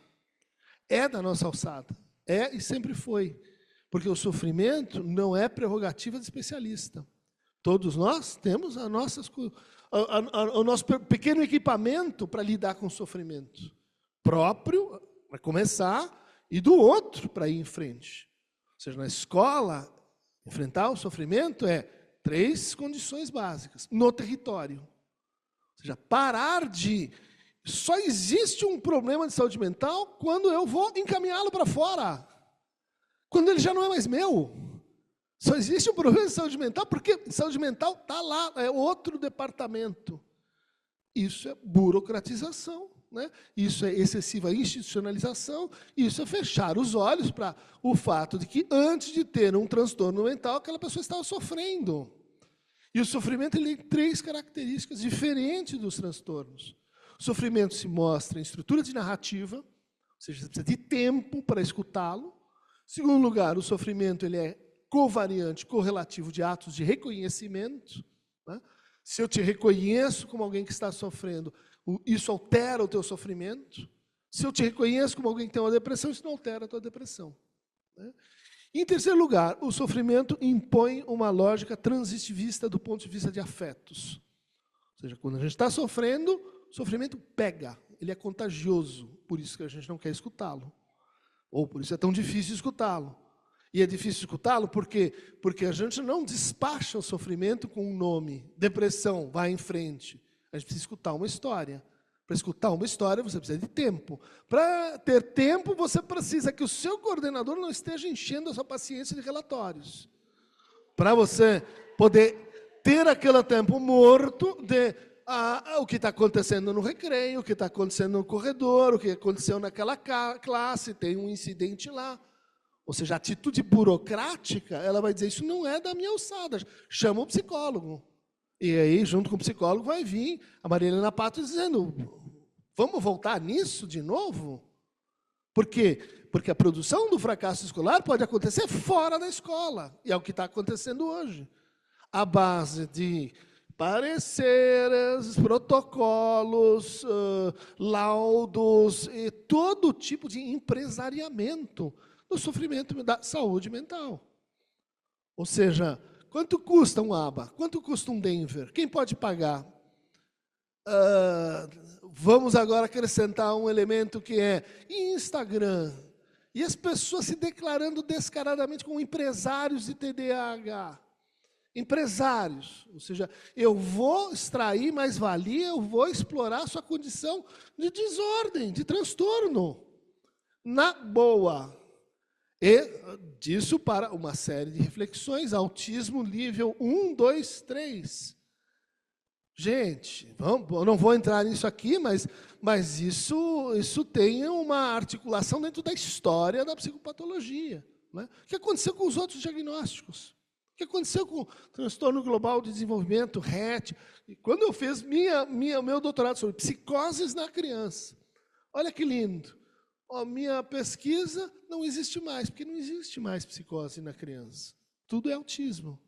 É da nossa alçada. É e sempre foi. Porque o sofrimento não é prerrogativa de especialista. Todos nós temos o nosso pequeno equipamento para lidar com o sofrimento. Próprio, para começar, e do outro para ir em frente. Ou seja, na escola, enfrentar o sofrimento é 3 condições básicas no território. Ou seja, parar de... Só existe um problema de saúde mental quando eu vou encaminhá-lo para fora. Quando ele já não é mais meu. Só existe um problema de saúde mental porque saúde mental está lá, é outro departamento. Isso é burocratização, né? Isso é excessiva institucionalização, isso é fechar os olhos para o fato de que antes de ter um transtorno mental, aquela pessoa estava sofrendo. E o sofrimento ele tem 3 características diferentes dos transtornos. O sofrimento se mostra em estrutura de narrativa, ou seja, você precisa de tempo para escutá-lo. Em segundo lugar, o sofrimento ele é covariante, correlativo de atos de reconhecimento. Né? Se eu te reconheço como alguém que está sofrendo, isso altera o teu sofrimento. Se eu te reconheço como alguém que tem uma depressão, isso não altera a tua depressão. Né? Em terceiro lugar, o sofrimento impõe uma lógica transitivista do ponto de vista de afetos. Ou seja, quando a gente está sofrendo, o sofrimento pega, ele é contagioso, por isso que a gente não quer escutá-lo. Ou por isso é tão difícil escutá-lo. E é difícil escutá-lo porque a gente não despacha o sofrimento com um nome. Depressão, vai em frente. A gente precisa escutar uma história. Para escutar uma história, você precisa de tempo. Para ter tempo, você precisa que o seu coordenador não esteja enchendo a sua paciência de relatórios. Para você poder ter aquele tempo morto de o que está acontecendo no recreio, o que está acontecendo no corredor, o que aconteceu naquela classe, tem um incidente lá. Ou seja, a atitude burocrática, ela vai dizer, isso não é da minha alçada, chama o psicólogo. E aí, junto com o psicólogo, vai vir a Maria Helena Pato dizendo, vamos voltar nisso de novo? Por quê? Porque a produção do fracasso escolar pode acontecer fora da escola, e é o que está acontecendo hoje. À base de pareceres, protocolos, laudos, e todo tipo de empresariamento do sofrimento da saúde mental. Ou seja, quanto custa um ABA? Quanto custa um Denver? Quem pode pagar? Vamos agora acrescentar um elemento que é Instagram. E as pessoas se declarando descaradamente como empresários de TDAH. Empresários. Ou seja, eu vou extrair mais-valia, eu vou explorar sua condição de desordem, de transtorno. Na boa. E disso para uma série de reflexões, autismo nível 1, 2, 3. Gente, eu não vou entrar nisso aqui, mas isso tem uma articulação dentro da história da psicopatologia. Né? O que aconteceu com os outros diagnósticos? O que aconteceu com o transtorno global de desenvolvimento, RET? Quando eu fiz meu doutorado sobre psicoses na criança, olha que lindo. A minha pesquisa não existe mais, porque não existe mais psicose na criança. tudo é autismo.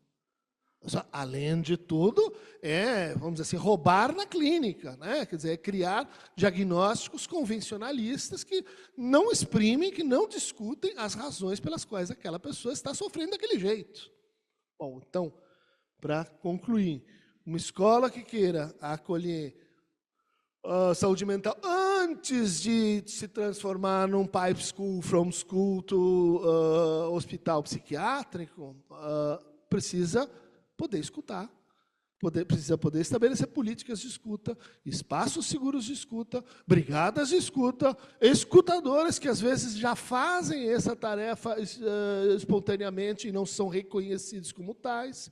Além de tudo, vamos dizer assim, roubar na clínica, né? Quer dizer, criar diagnósticos convencionalistas que não exprimem, que não discutem as razões pelas quais aquela pessoa está sofrendo daquele jeito. Bom, então, para concluir, uma escola que queira acolher saúde mental antes de se transformar num pipe school, from school to hospital psiquiátrico, precisa poder escutar, precisa poder estabelecer políticas de escuta, espaços seguros de escuta, brigadas de escuta, escutadores que às vezes já fazem essa tarefa espontaneamente e não são reconhecidos como tais.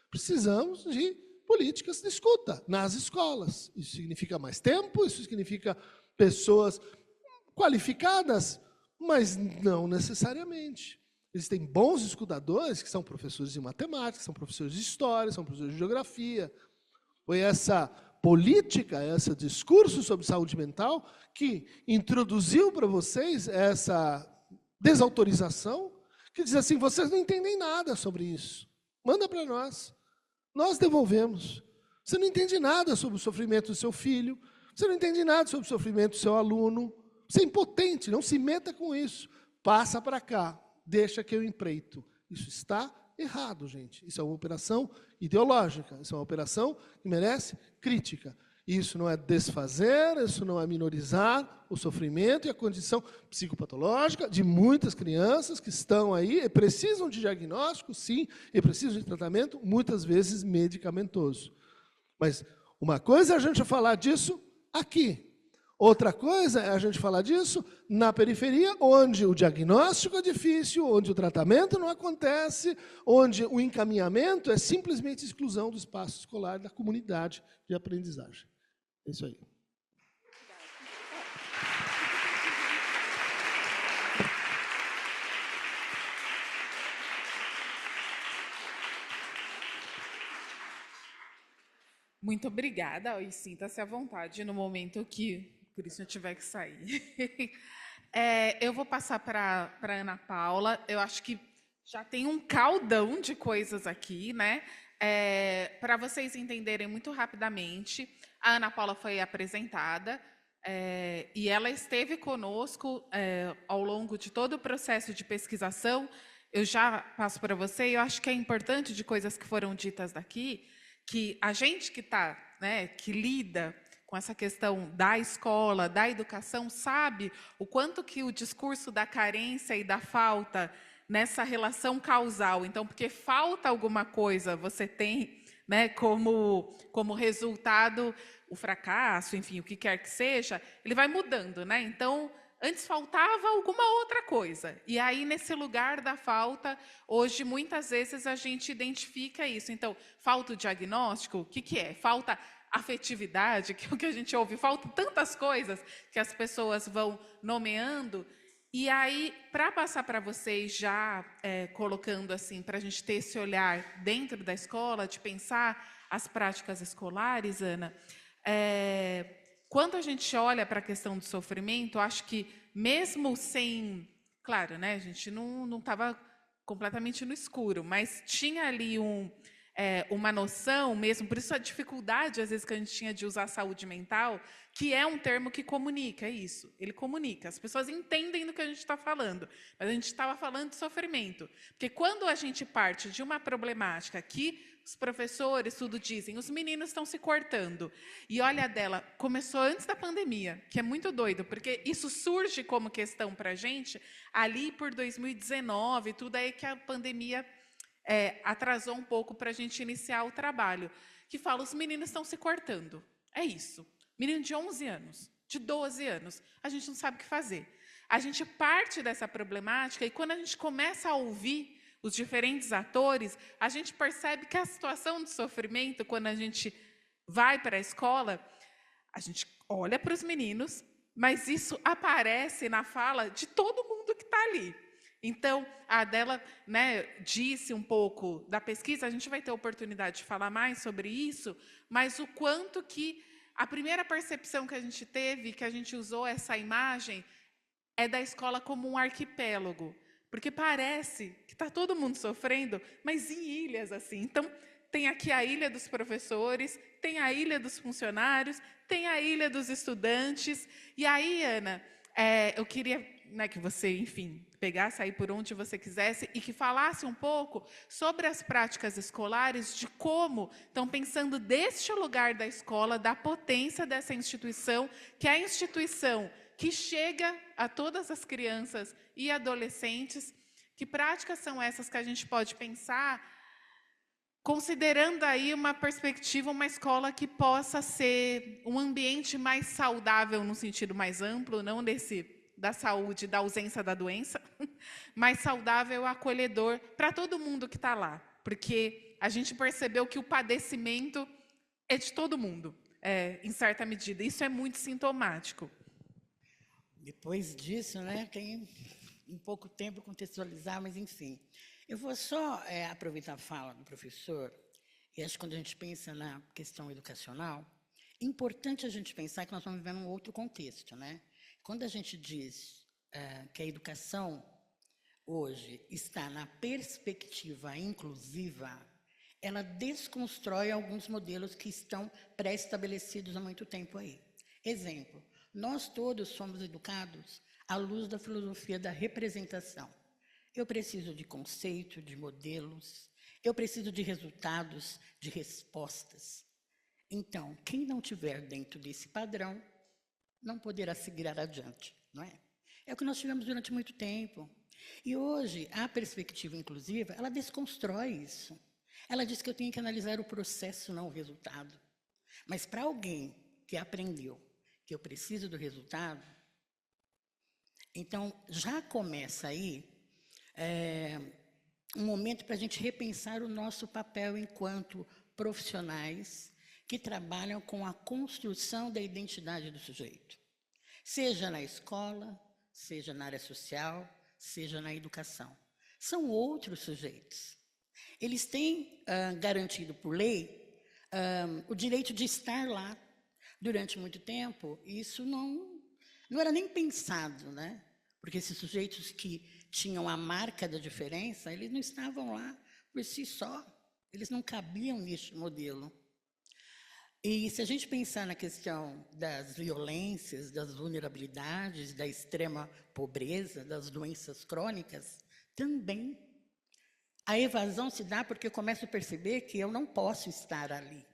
Precisamos de políticas de escuta nas escolas. Isso significa mais tempo, isso significa pessoas qualificadas, mas não necessariamente. Existem bons escutadores que são professores de matemática, são professores de história, são professores de geografia. Foi essa política, esse discurso sobre saúde mental que introduziu para vocês essa desautorização, que diz assim, vocês não entendem nada sobre isso. Manda para nós. Nós devolvemos. Você não entende nada sobre o sofrimento do seu filho, você não entende nada sobre o sofrimento do seu aluno. Você é impotente, não se meta com isso. Passa para cá. Deixa que eu empreito. Isso está errado, gente. Isso é uma operação ideológica. Isso é uma operação que merece crítica. Isso não é desfazer, isso não é minorizar o sofrimento e a condição psicopatológica de muitas crianças que estão aí e precisam de diagnóstico, sim, e precisam de tratamento, muitas vezes medicamentoso. Mas uma coisa é a gente falar disso aqui. Outra coisa é a gente falar disso na periferia, onde o diagnóstico é difícil, onde o tratamento não acontece, onde o encaminhamento é simplesmente exclusão do espaço escolar, da comunidade de aprendizagem. É isso aí. Muito obrigada, e sinta-se à vontade no momento que o Christian tiver que sair. Eu vou passar para a Ana Paula. Eu acho que já tem um caldão de coisas aqui, né? Para vocês entenderem muito rapidamente, a Ana Paula foi apresentada e ela esteve conosco ao longo de todo o processo de pesquisação. Eu já passo para você, e eu acho que é importante de coisas que foram ditas daqui, que a gente que está, né, que lida com essa questão da escola, da educação, sabe o quanto que o discurso da carência e da falta nessa relação causal. Então, porque falta alguma coisa, você tem, né, como resultado o fracasso, enfim, o que quer que seja, ele vai mudando, né? Então, antes faltava alguma outra coisa. E aí, nesse lugar da falta, hoje, muitas vezes, a gente identifica isso. Então, falta o diagnóstico, o que é? Falta afetividade, que é o que a gente ouve, faltam tantas coisas que as pessoas vão nomeando. E aí, para passar para vocês, já colocando assim, para a gente ter esse olhar dentro da escola, de pensar as práticas escolares, Ana, quando a gente olha para a questão do sofrimento, acho que mesmo sem... Claro, né, a gente não estava completamente no escuro, mas tinha ali uma noção mesmo, por isso a dificuldade, às vezes, que a gente tinha de usar saúde mental, que é um termo que comunica, é isso, ele comunica, as pessoas entendem do que a gente está falando, mas a gente estava falando de sofrimento, porque quando a gente parte de uma problemática que os professores tudo dizem, os meninos estão se cortando, e olha dela, começou antes da pandemia, que é muito doido, porque isso surge como questão para a gente, ali por 2019, tudo aí que a pandemia atrasou um pouco para a gente iniciar o trabalho, que fala, os meninos estão se cortando. É isso. Menino de 11 anos, de 12 anos, a gente não sabe o que fazer. A gente parte dessa problemática e quando a gente começa a ouvir os diferentes atores, a gente percebe que a situação de sofrimento, quando a gente vai para a escola, a gente olha para os meninos, mas isso aparece na fala de todo mundo que está ali. Então, a Adela, né, disse um pouco da pesquisa, a gente vai ter oportunidade de falar mais sobre isso, mas o quanto que a primeira percepção que a gente teve, que a gente usou essa imagem, é da escola como um arquipélago. Porque parece que está todo mundo sofrendo, mas em ilhas, assim. Então, tem aqui a ilha dos professores, tem a ilha dos funcionários, tem a ilha dos estudantes. E aí, Ana, eu queria, né, que você, enfim, pegasse aí por onde você quisesse e que falasse um pouco sobre as práticas escolares, de como estão pensando deste lugar da escola, da potência dessa instituição, que é a instituição que chega a todas as crianças e adolescentes. Que práticas são essas que a gente pode pensar, considerando aí uma perspectiva, uma escola que possa ser um ambiente mais saudável no sentido mais amplo, não da saúde, da ausência da doença, mais saudável, acolhedor para todo mundo que está lá, porque a gente percebeu que o padecimento é de todo mundo, em certa medida. Isso é muito sintomático. Depois disso, né, tem um pouco tempo contextualizar, mas enfim. Eu vou só aproveitar a fala do professor, e acho que quando a gente pensa na questão educacional, é importante a gente pensar que nós estamos vivendo um outro contexto, né? Quando a gente diz que a educação hoje está na perspectiva inclusiva, ela desconstrói alguns modelos que estão pré-estabelecidos há muito tempo aí. Exemplo, nós todos somos educados à luz da filosofia da representação. Eu preciso de conceito, de modelos, eu preciso de resultados, de respostas. Então, quem não estiver dentro desse padrão, não poderá seguir adiante, não é? É o que nós tivemos durante muito tempo. E hoje, a perspectiva inclusiva, ela desconstrói isso. Ela diz que eu tenho que analisar o processo, não o resultado. Mas para alguém que aprendeu que eu preciso do resultado, então já começa aí um momento para a gente repensar o nosso papel enquanto profissionais que trabalham com a construção da identidade do sujeito. Seja na escola, seja na área social, seja na educação. São outros sujeitos. Eles têm garantido por lei o direito de estar lá. Durante muito tempo, isso não era nem pensado, né? Porque esses sujeitos que tinham a marca da diferença, eles não estavam lá por si só, eles não cabiam neste modelo. E se a gente pensar na questão das violências, das vulnerabilidades, da extrema pobreza, das doenças crônicas, também a evasão se dá porque eu começo a perceber que eu não posso estar ali.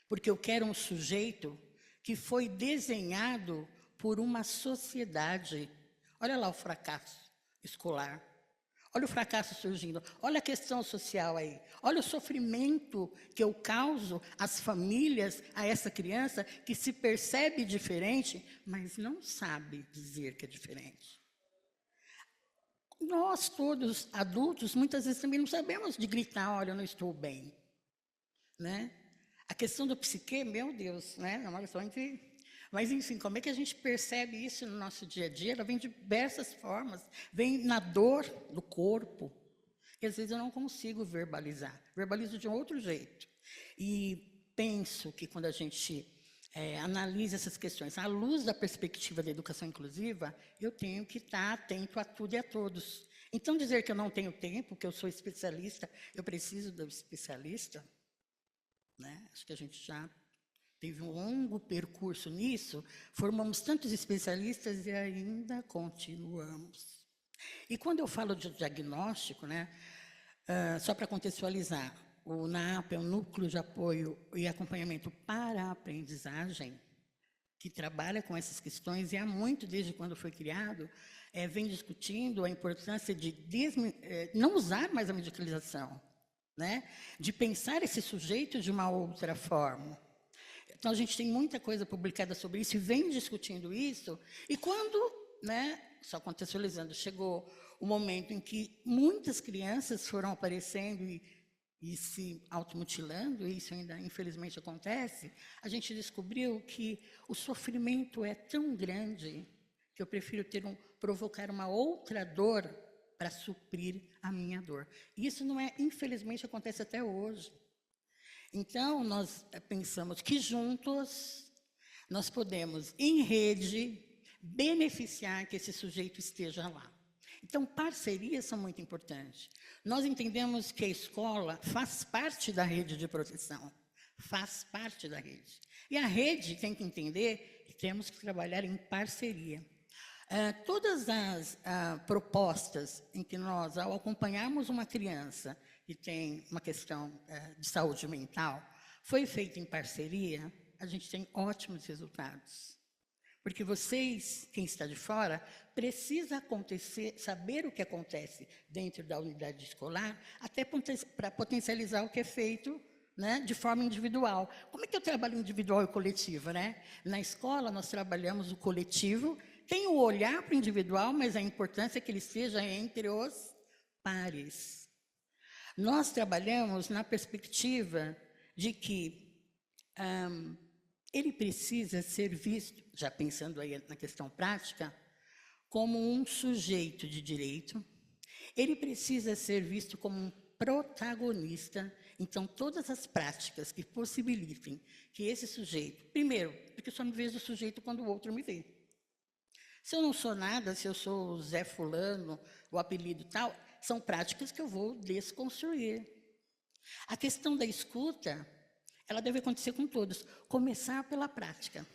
Porque eu quero um sujeito que foi desenhado por uma sociedade. Olha lá o fracasso escolar. Olha o fracasso surgindo. Olha a questão social aí. Olha o sofrimento que eu causo às famílias, a essa criança que se percebe diferente, mas não sabe dizer que é diferente. Nós todos, adultos, muitas vezes também não sabemos de gritar, olha, eu não estou bem. Né? A questão do psique, meu Deus, né? É uma questão entre... Mas, enfim, como é que a gente percebe isso no nosso dia a dia? Ela vem de diversas formas. Vem na dor do corpo. E, às vezes, eu não consigo verbalizar. Verbalizo de um outro jeito. E penso que, quando a gente analisa essas questões, à luz da perspectiva da educação inclusiva, eu tenho que estar atento a tudo e a todos. Então, dizer que eu não tenho tempo, que eu sou especialista, eu preciso do especialista... Né? Acho que a gente já teve um longo percurso nisso, formamos tantos especialistas e ainda continuamos. E quando eu falo de diagnóstico, né, só para contextualizar, o NAAP é um núcleo de apoio e acompanhamento para a aprendizagem, que trabalha com essas questões e há muito, desde quando foi criado, vem discutindo a importância de não usar mais a medicalização. Né? De pensar esse sujeito de uma outra forma. Então, a gente tem muita coisa publicada sobre isso e vem discutindo isso. E quando, né, só contextualizando, chegou o momento em que muitas crianças foram aparecendo e se automutilando, e isso ainda infelizmente acontece, a gente descobriu que o sofrimento é tão grande que eu prefiro provocar uma outra dor para suprir a minha dor. Isso não infelizmente, acontece até hoje. Então, nós pensamos que juntos nós podemos, em rede, beneficiar que esse sujeito esteja lá. Então, parcerias são muito importantes. Nós entendemos que a escola faz parte da rede de proteção, faz parte da rede. E a rede tem que entender que temos que trabalhar em parceria. Todas as propostas em que nós, ao acompanharmos uma criança que tem uma questão de saúde mental, foi feita em parceria, a gente tem ótimos resultados. Porque vocês, quem está de fora, precisa saber o que acontece dentro da unidade escolar, até para potencializar o que é feito, né, de forma individual. Como é que eu trabalho individual e coletivo, né? Na escola, nós trabalhamos o coletivo, tem o olhar para o individual, mas a importância é que ele seja entre os pares. Nós trabalhamos na perspectiva de que ele precisa ser visto, já pensando aí na questão prática, como um sujeito de direito. Ele precisa ser visto como um protagonista. Então, todas as práticas que possibilitem que esse sujeito... Primeiro, porque eu só me vejo sujeito quando o outro me vê. Se eu não sou nada, se eu sou o Zé Fulano, o apelido tal, são práticas que eu vou desconstruir. A questão da escuta, ela deve acontecer com todos. Começar pela prática.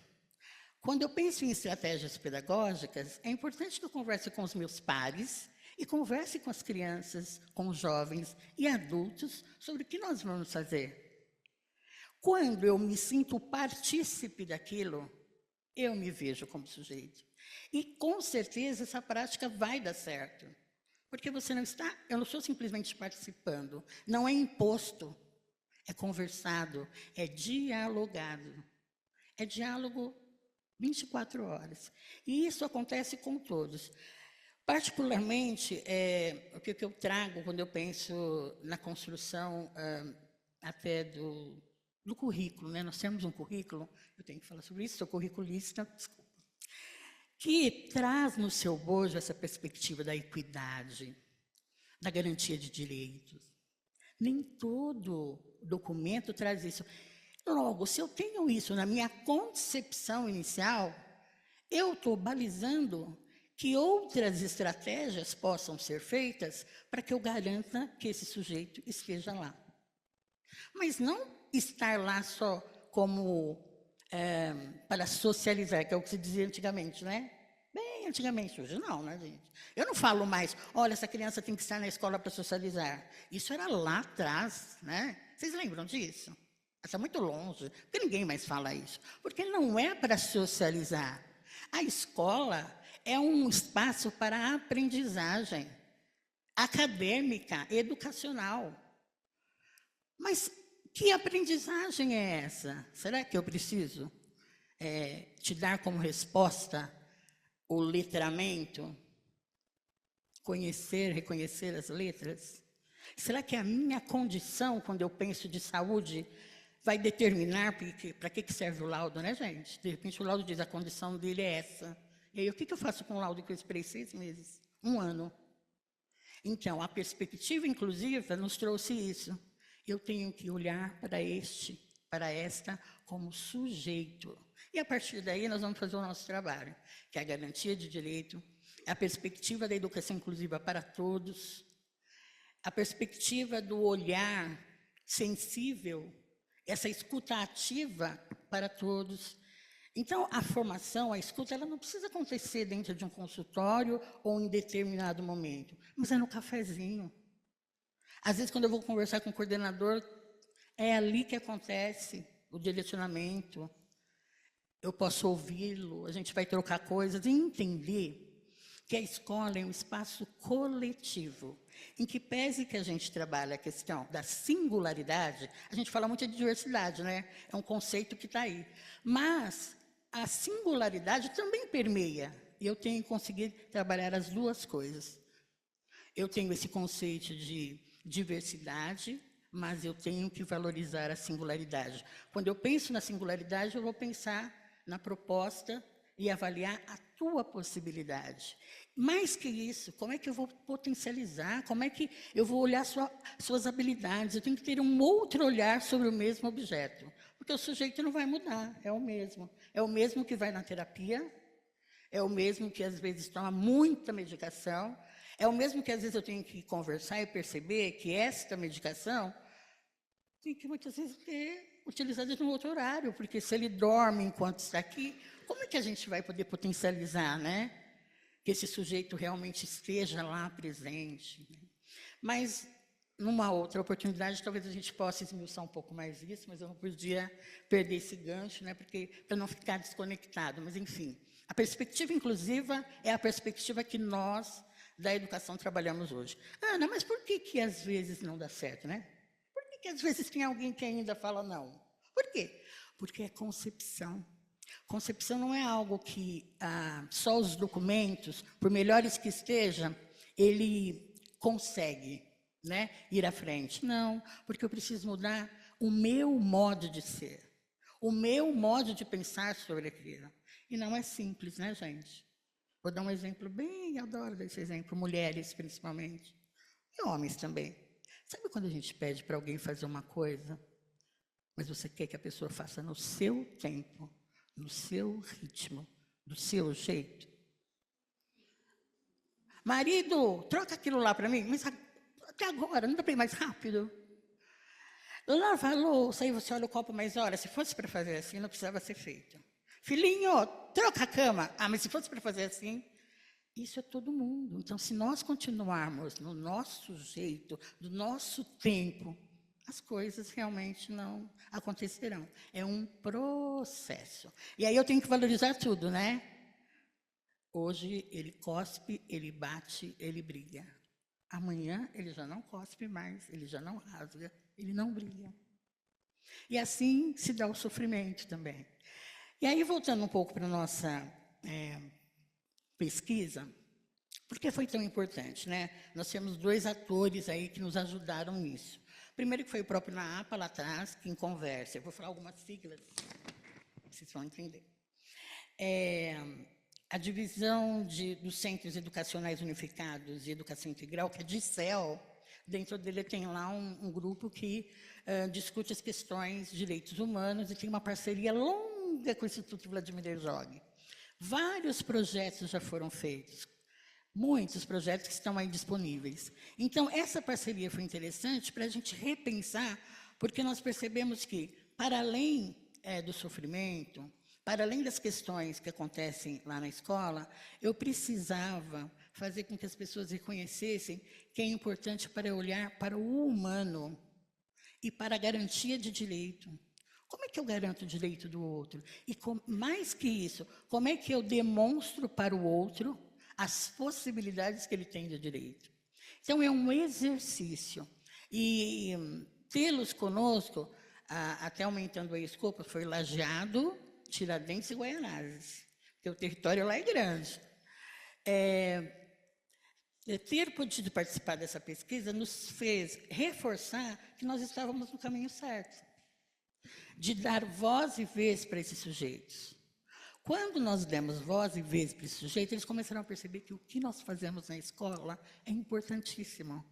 Quando eu penso em estratégias pedagógicas, é importante que eu converse com os meus pares e converse com as crianças, com os jovens e adultos sobre o que nós vamos fazer. Quando eu me sinto partícipe daquilo, eu me vejo como sujeito. E, com certeza, essa prática vai dar certo. Porque você não está... Eu não estou simplesmente participando. Não é imposto. É conversado. É dialogado. É diálogo 24 horas. E isso acontece com todos. Particularmente, o que eu trago quando eu penso na construção até do currículo, né? Nós temos um currículo, eu tenho que falar sobre isso, sou curriculista, desculpa, que traz no seu bojo essa perspectiva da equidade, da garantia de direitos. Nem todo documento traz isso. Logo, se eu tenho isso na minha concepção inicial, eu estou balizando que outras estratégias possam ser feitas para que eu garanta que esse sujeito esteja lá. Mas não estar lá só como para socializar, que é o que se dizia antigamente, né? Bem antigamente, hoje não, né, gente? Eu não falo mais, olha, essa criança tem que estar na escola para socializar. Isso era lá atrás, né? Vocês lembram disso? Está muito longe, porque ninguém mais fala isso. Porque não é para socializar. A escola é um espaço para a aprendizagem acadêmica, educacional. Mas que aprendizagem é essa? Será que eu preciso te dar como resposta o letramento? Conhecer, reconhecer as letras? Será que a minha condição, quando eu penso de saúde, vai determinar para que serve o laudo, né, gente? De repente o laudo diz a condição dele é essa. E aí, o que eu faço com o laudo que eu esperei 6 meses? 1 ano. Então, a perspectiva inclusiva nos trouxe isso. Eu tenho que olhar para esta, como sujeito. E, a partir daí, nós vamos fazer o nosso trabalho, que é a garantia de direito, a perspectiva da educação inclusiva para todos, a perspectiva do olhar sensível, essa escuta ativa para todos. Então, a formação, a escuta, ela não precisa acontecer dentro de um consultório ou em determinado momento, mas é no cafezinho. Às vezes, quando eu vou conversar com o coordenador, é ali que acontece o direcionamento. Eu posso ouvi-lo, a gente vai trocar coisas e entender que a escola é um espaço coletivo, em que pese que a gente trabalha a questão da singularidade, a gente fala muito de diversidade, né? É um conceito que está aí. Mas a singularidade também permeia, e eu tenho que conseguir trabalhar as duas coisas. Eu tenho esse conceito de diversidade, mas eu tenho que valorizar a singularidade. Quando eu penso na singularidade, eu vou pensar na proposta e avaliar a tua possibilidade. Mais que isso, como é que eu vou potencializar? Como é que eu vou olhar suas habilidades? Eu tenho que ter um outro olhar sobre o mesmo objeto. Porque o sujeito não vai mudar, é o mesmo. É o mesmo que vai na terapia, é o mesmo que às vezes toma muita medicação, É o mesmo que às vezes eu tenho que conversar e perceber que esta medicação tem que muitas vezes ser utilizada em outro horário, porque se ele dorme enquanto está aqui, como é que a gente vai poder potencializar, né? Que esse sujeito realmente esteja lá presente, né? Mas, numa outra oportunidade, talvez a gente possa esmiuçar um pouco mais isso, mas eu não podia perder esse gancho, né? Porque para não ficar desconectado. Mas, enfim, a perspectiva inclusiva é a perspectiva que nós, da educação, trabalhamos hoje. Ana, mas por que às vezes não dá certo, né? Por que às vezes tem alguém que ainda fala não? Por quê? Porque é concepção. Concepção não é algo que só os documentos, por melhores que estejam, ele consegue, né, ir à frente. Não, porque eu preciso mudar o meu modo de ser, o meu modo de pensar sobre aquilo. E não é simples, né, gente? Vou dar um exemplo bem, adoro esse exemplo, mulheres principalmente, e homens também. Sabe quando a gente pede para alguém fazer uma coisa, mas você quer que a pessoa faça no seu tempo, no seu ritmo, do seu jeito? Marido, troca aquilo lá para mim, mas até agora, não dá para ir mais rápido? Lava a louça, aí você olha o copo, mas olha, se fosse para fazer assim, não precisava ser feito. Filhinho, troca a cama. Ah, mas se fosse para fazer assim, isso é todo mundo. Então, se nós continuarmos no nosso jeito, do nosso tempo, as coisas realmente não acontecerão. É um processo. E aí eu tenho que valorizar tudo, né? Hoje ele cospe, ele bate, ele briga. Amanhã ele já não cospe mais, ele já não rasga, ele não briga. E assim se dá o sofrimento também. E aí, voltando um pouco para a nossa pesquisa, por que foi tão importante, né? Nós temos 2 atores aí que nos ajudaram nisso. Primeiro que foi o próprio NAAPA, lá atrás, que em conversa. Eu vou falar algumas siglas, vocês vão entender. A divisão dos Centros Educacionais Unificados e Educação Integral, que é DICEL, dentro dele tem lá um grupo que discute as questões de direitos humanos e tem uma parceria longa com o Instituto Vladimir Herzog. Vários projetos já foram feitos, muitos projetos que estão aí disponíveis. Então, essa parceria foi interessante para a gente repensar, porque nós percebemos que, para além do sofrimento, para além das questões que acontecem lá na escola, eu precisava fazer com que as pessoas reconhecessem que é importante para olhar para o humano e para a garantia de direito. Como é que eu garanto o direito do outro? E mais que isso, como é que eu demonstro para o outro as possibilidades que ele tem de direito? Então, é um exercício. E tê-los conosco, até aumentando a escopo, foi Lajeado, Tiradentes e Guaianazes, porque o território lá é grande. Ter podido participar dessa pesquisa nos fez reforçar que nós estávamos no caminho certo, de dar voz e vez para esses sujeitos. Quando nós demos voz e vez para esses sujeitos, eles começaram a perceber que o que nós fazemos na escola é importantíssimo.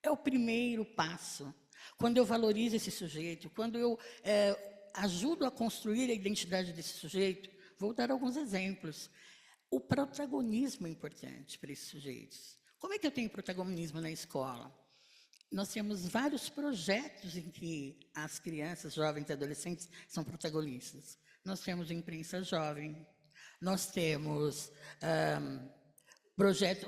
É o primeiro passo. Quando eu valorizo esse sujeito, quando eu ajudo a construir a identidade desse sujeito, vou dar alguns exemplos. O protagonismo é importante para esses sujeitos. Como é que eu tenho protagonismo na escola? Nós temos vários projetos em que as crianças, jovens e adolescentes são protagonistas. Nós temos a imprensa jovem, nós temos projetos,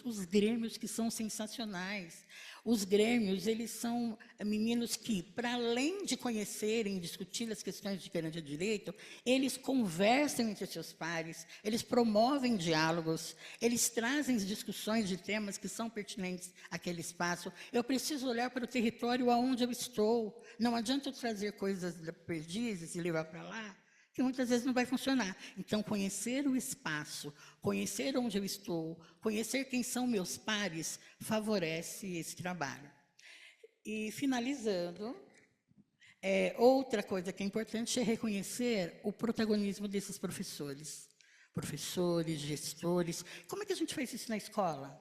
os grêmios que são sensacionais. Os grêmios, eles são meninos que, para além de conhecerem e discutir as questões de garantia de direito, eles conversam entre seus pares, eles promovem diálogos, eles trazem discussões de temas que são pertinentes àquele espaço. Eu preciso olhar para o território aonde eu estou. Não adianta eu trazer coisas perdizes e levar para lá, que muitas vezes não vai funcionar. Então, conhecer o espaço, conhecer onde eu estou, conhecer quem são meus pares, favorece esse trabalho. E, finalizando, outra coisa que é importante é reconhecer o protagonismo desses professores. Professores, gestores. Como é que a gente faz isso na escola?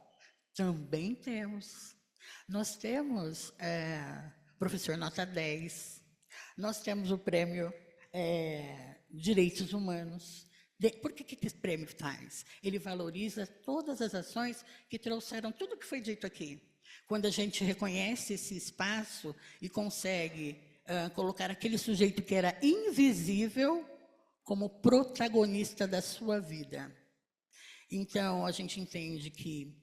Também temos. Nós temos professor nota 10, nós temos o prêmio Direitos Humanos, Por que esse prêmio faz? Ele valoriza todas as ações que trouxeram tudo que foi dito aqui. Quando a gente reconhece esse espaço e consegue colocar aquele sujeito que era invisível como protagonista da sua vida. Então, a gente entende que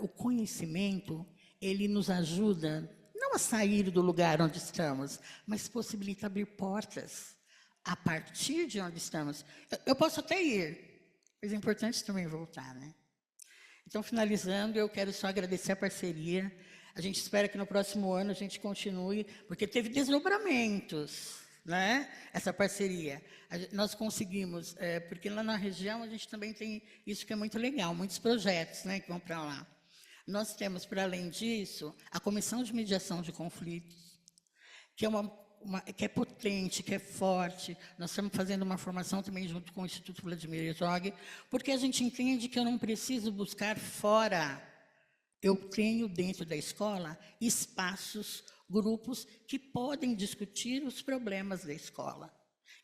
o conhecimento, ele nos ajuda não a sair do lugar onde estamos, mas possibilita abrir portas a partir de onde estamos. Eu posso até ir, mas é importante também voltar, né? Então, finalizando, eu quero só agradecer a parceria. A gente espera que no próximo ano a gente continue, porque teve desdobramentos, né? Essa parceria. Nós conseguimos, porque lá na região a gente também tem isso que é muito legal, muitos projetos, né, que vão para lá. Nós temos, para além disso, a Comissão de Mediação de Conflitos, que é que é potente, que é forte. Nós estamos fazendo uma formação também junto com o Instituto Vladimir Herzog, porque a gente entende que eu não preciso buscar fora. Eu tenho dentro da escola espaços, grupos que podem discutir os problemas da escola.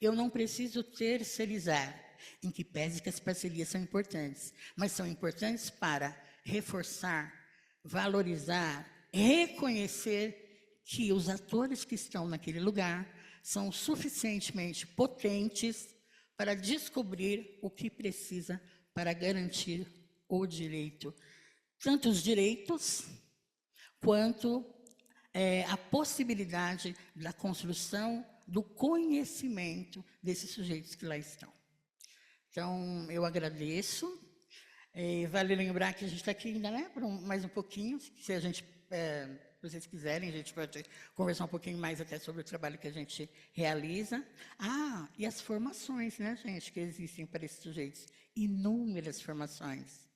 Eu não preciso terceirizar, em que pese que as parcerias são importantes, mas são importantes para reforçar, valorizar, reconhecer que os atores que estão naquele lugar são suficientemente potentes para descobrir o que precisa para garantir o direito, tanto os direitos quanto a possibilidade da construção do conhecimento desses sujeitos que lá estão. Então, eu agradeço. Vale lembrar que a gente está aqui ainda, né, por mais um pouquinho, se a gente... se vocês quiserem, a gente pode conversar um pouquinho mais até sobre o trabalho que a gente realiza. E as formações, né, gente, que existem para esses sujeitos. Inúmeras formações.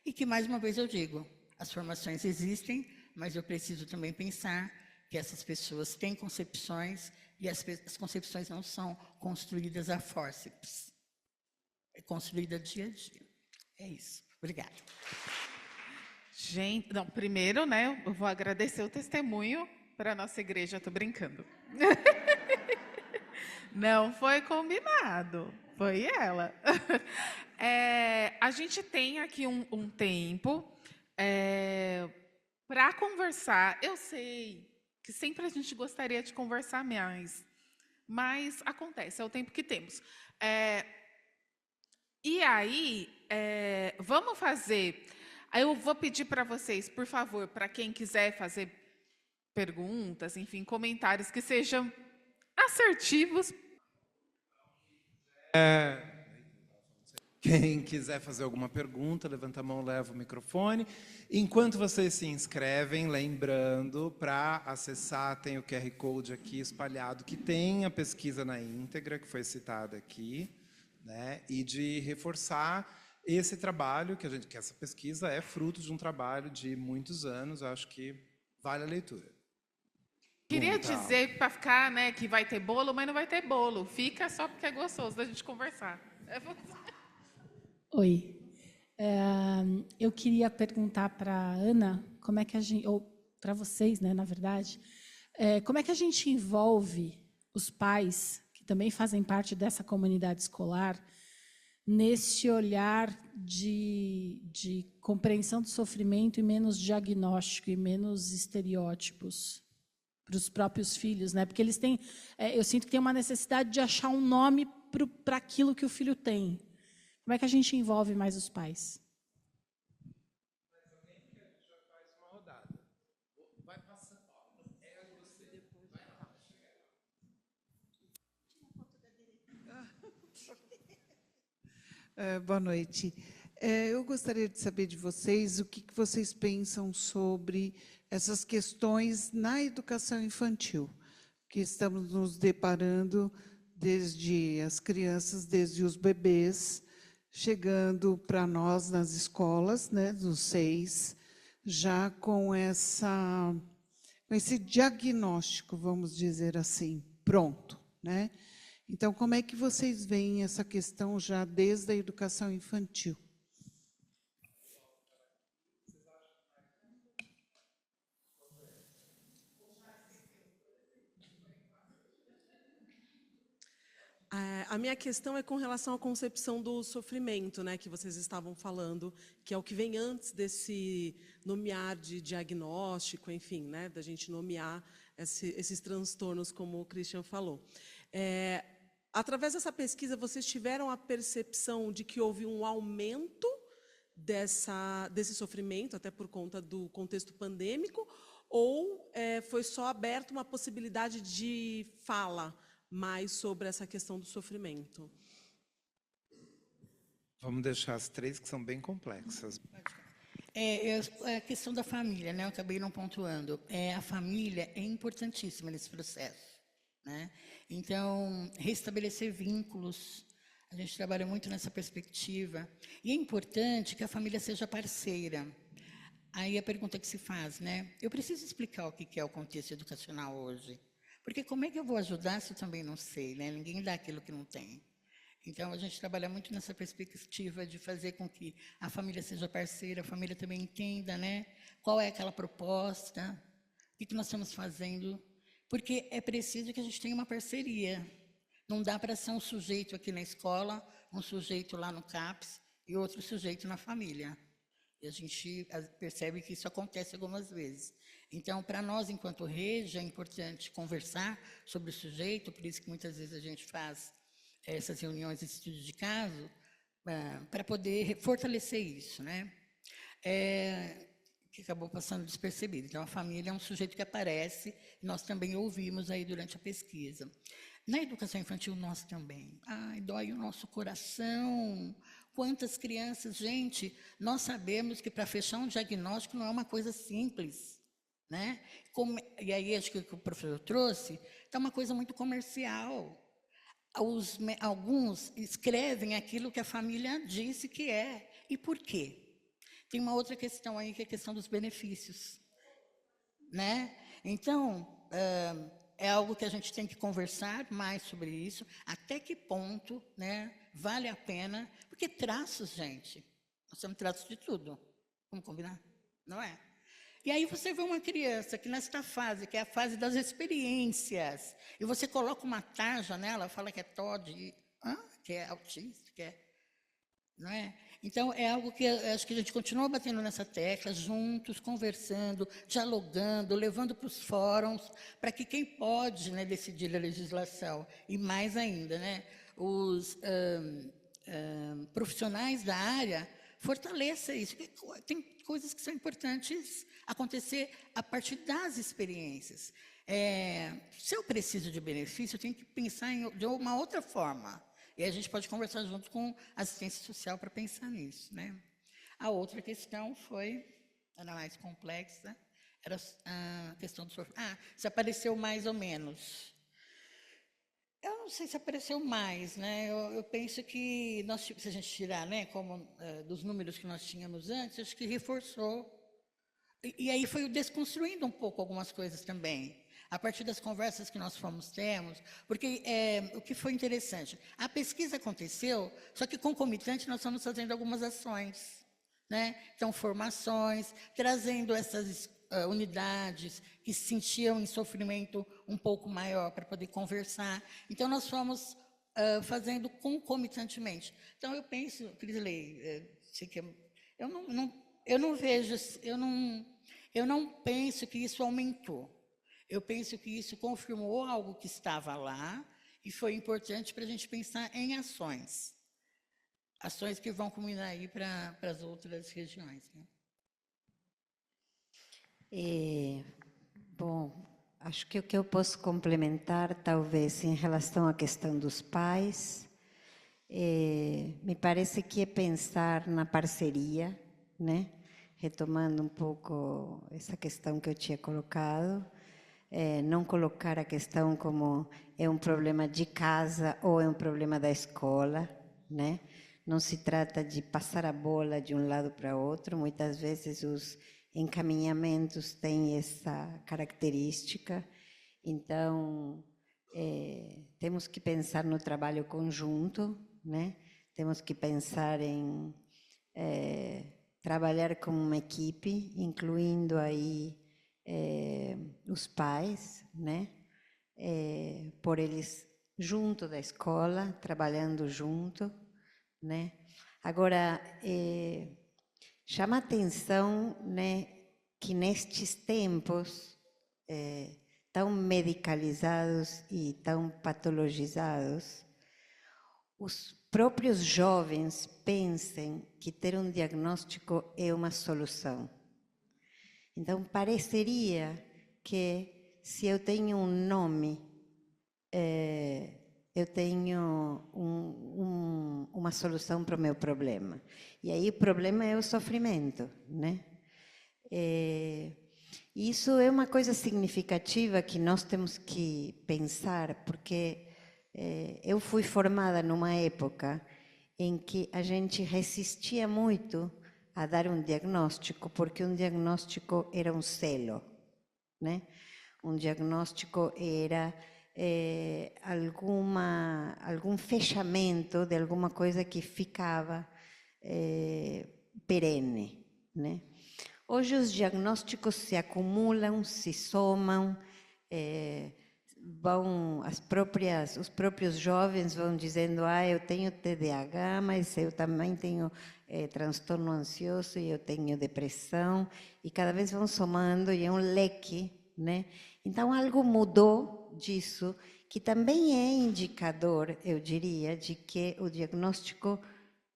E que, mais uma vez, eu digo, as formações existem, mas eu preciso também pensar que essas pessoas têm concepções e as concepções não são construídas a fórceps. É construída dia a dia. É isso. Obrigada. Gente, não, primeiro, né, eu vou agradecer o testemunho para a nossa igreja, estou brincando. Não foi combinado, foi ela. A gente tem aqui um tempo para conversar. Eu sei que sempre a gente gostaria de conversar mais, mas acontece, é o tempo que temos. E aí, vamos fazer... Eu vou pedir para vocês, por favor, para quem quiser fazer perguntas, enfim, comentários que sejam assertivos. Quem quiser fazer alguma pergunta, levanta a mão, leva o microfone. Enquanto vocês se inscrevem, lembrando, para acessar, tem o QR Code aqui espalhado, que tem a pesquisa na íntegra, que foi citada aqui, né? E de reforçar esse trabalho, que essa pesquisa é fruto de um trabalho de muitos anos, acho que vale a leitura. Queria dizer, para ficar, né, que vai ter bolo, mas não vai ter bolo. Fica só porque é gostoso da gente conversar. Oi. Eu queria perguntar para a Ana, como é que a gente, ou para vocês, né, na verdade, como é que a gente envolve os pais, que também fazem parte dessa comunidade escolar, nesse olhar de compreensão do sofrimento e menos diagnóstico e menos estereótipos para os próprios filhos, né? Porque eles têm, eu sinto que tem uma necessidade de achar um nome para aquilo que o filho tem. Como é que a gente envolve mais os pais? Mais alguém que a gente já faz uma rodada. Vai passando. Você depois. Vai lá, Boa noite. Eu gostaria de saber de vocês o que vocês pensam sobre essas questões na educação infantil, que estamos nos deparando desde as crianças, desde os bebês, chegando para nós nas escolas, né, dos 6, já com esse diagnóstico, vamos dizer assim, pronto, né? Então, como é que vocês veem essa questão já desde a educação infantil? A minha questão é com relação à concepção do sofrimento, né, que vocês estavam falando, que é o que vem antes desse nomear de diagnóstico, enfim, né, da gente nomear esses transtornos, como o Christian falou. Através dessa pesquisa, vocês tiveram a percepção de que houve um aumento desse sofrimento, até por conta do contexto pandêmico, ou foi só aberta uma possibilidade de fala mais sobre essa questão do sofrimento? Vamos deixar as três, que são bem complexas. A questão da família, né? Eu acabei não pontuando. A família é importantíssima nesse processo, né? Então, restabelecer vínculos, a gente trabalha muito nessa perspectiva. E é importante que a família seja parceira. Aí a pergunta que se faz, né? Eu preciso explicar o que é o contexto educacional hoje. Porque como é que eu vou ajudar se eu também não sei, né? Ninguém dá aquilo que não tem. Então, a gente trabalha muito nessa perspectiva de fazer com que a família seja parceira, a família também entenda, né? Qual é aquela proposta, o que nós estamos fazendo. Porque é preciso que a gente tenha uma parceria. Não dá para ser um sujeito aqui na escola, um sujeito lá no CAPS e outro sujeito na família. E a gente percebe que isso acontece algumas vezes. Então, para nós, enquanto rede, é importante conversar sobre o sujeito, por isso que muitas vezes a gente faz essas reuniões, esse estudo de caso, para poder fortalecer isso, né? Que acabou passando despercebido. Então, a família é um sujeito que aparece, e nós também ouvimos aí durante a pesquisa. Na educação infantil, nós também. Ai, dói o nosso coração. Quantas crianças, gente, nós sabemos que para fechar um diagnóstico não é uma coisa simples, né? E aí, acho que o que o professor trouxe, é uma coisa muito comercial. Alguns escrevem aquilo que a família disse que é. E por quê? Tem uma outra questão aí, que é a questão dos benefícios, né? Então, é algo que a gente tem que conversar mais sobre isso, até que ponto, né, vale a pena, porque traços, gente, nós temos traços de tudo, vamos combinar? Não é? E aí você vê uma criança que nesta fase, que é a fase das experiências, e você coloca uma tarja nela, fala que é TOD, que é autista, que é... Não é? Então, é algo que acho que a gente continua batendo nessa tecla, juntos, conversando, dialogando, levando para os fóruns, para que quem pode, né, decidir a legislação, e mais ainda, né, os profissionais da área, fortaleça isso. Tem coisas que são importantes acontecer a partir das experiências. Se eu preciso de benefício, eu tenho que pensar de uma outra forma. E a gente pode conversar junto com a assistência social para pensar nisso, né? A outra questão era mais complexa, era a questão do sofrimento. Se apareceu mais ou menos. Eu não sei se apareceu mais, né? Eu penso que, se a gente tirar, né, como dos números que nós tínhamos antes, acho que reforçou. E aí foi desconstruindo um pouco algumas coisas também. A partir das conversas que nós temos, porque o que foi interessante, a pesquisa aconteceu, só que concomitante nós estamos fazendo algumas ações, né? Então, formações, trazendo essas unidades que se sentiam em sofrimento um pouco maior para poder conversar. Então, nós fomos fazendo concomitantemente. Então, eu penso, Crisley, eu não vejo, eu não penso que isso aumentou. Eu penso que isso confirmou algo que estava lá e foi importante para a gente pensar em ações. Ações que vão culminar aí para as outras regiões, né? Bom, acho que o que eu posso complementar, talvez, em relação à questão dos pais, me parece que é pensar na parceria, né? Retomando um pouco essa questão que eu tinha colocado, não colocar a questão como é um problema de casa ou é um problema da escola, né? Não se trata de passar a bola de um lado para outro, muitas vezes os encaminhamentos têm essa característica, então temos que pensar no trabalho conjunto, né? Temos que pensar em trabalhar como uma equipe, incluindo aí os pais, né? Por eles junto da escola, trabalhando junto, né? Agora, chama atenção, né, que nestes tempos tão medicalizados e tão patologizados, os próprios jovens pensem que ter um diagnóstico é uma solução. Então, pareceria que se eu tenho um nome, eu tenho uma solução para o meu problema. E aí o problema é o sofrimento, né? Isso é uma coisa significativa que nós temos que pensar, porque eu fui formada numa época em que a gente resistia muito a dar um diagnóstico, porque um diagnóstico era um selo, né? Um diagnóstico era algum fechamento de alguma coisa que ficava perene, né? Hoje os diagnósticos se acumulam, se somam, os próprios jovens vão dizendo: eu tenho TDAH, mas eu também tenho transtorno ansioso e eu tenho depressão, e cada vez vão somando, e é um leque, né? Então algo mudou disso, que também é indicador, eu diria, de que o diagnóstico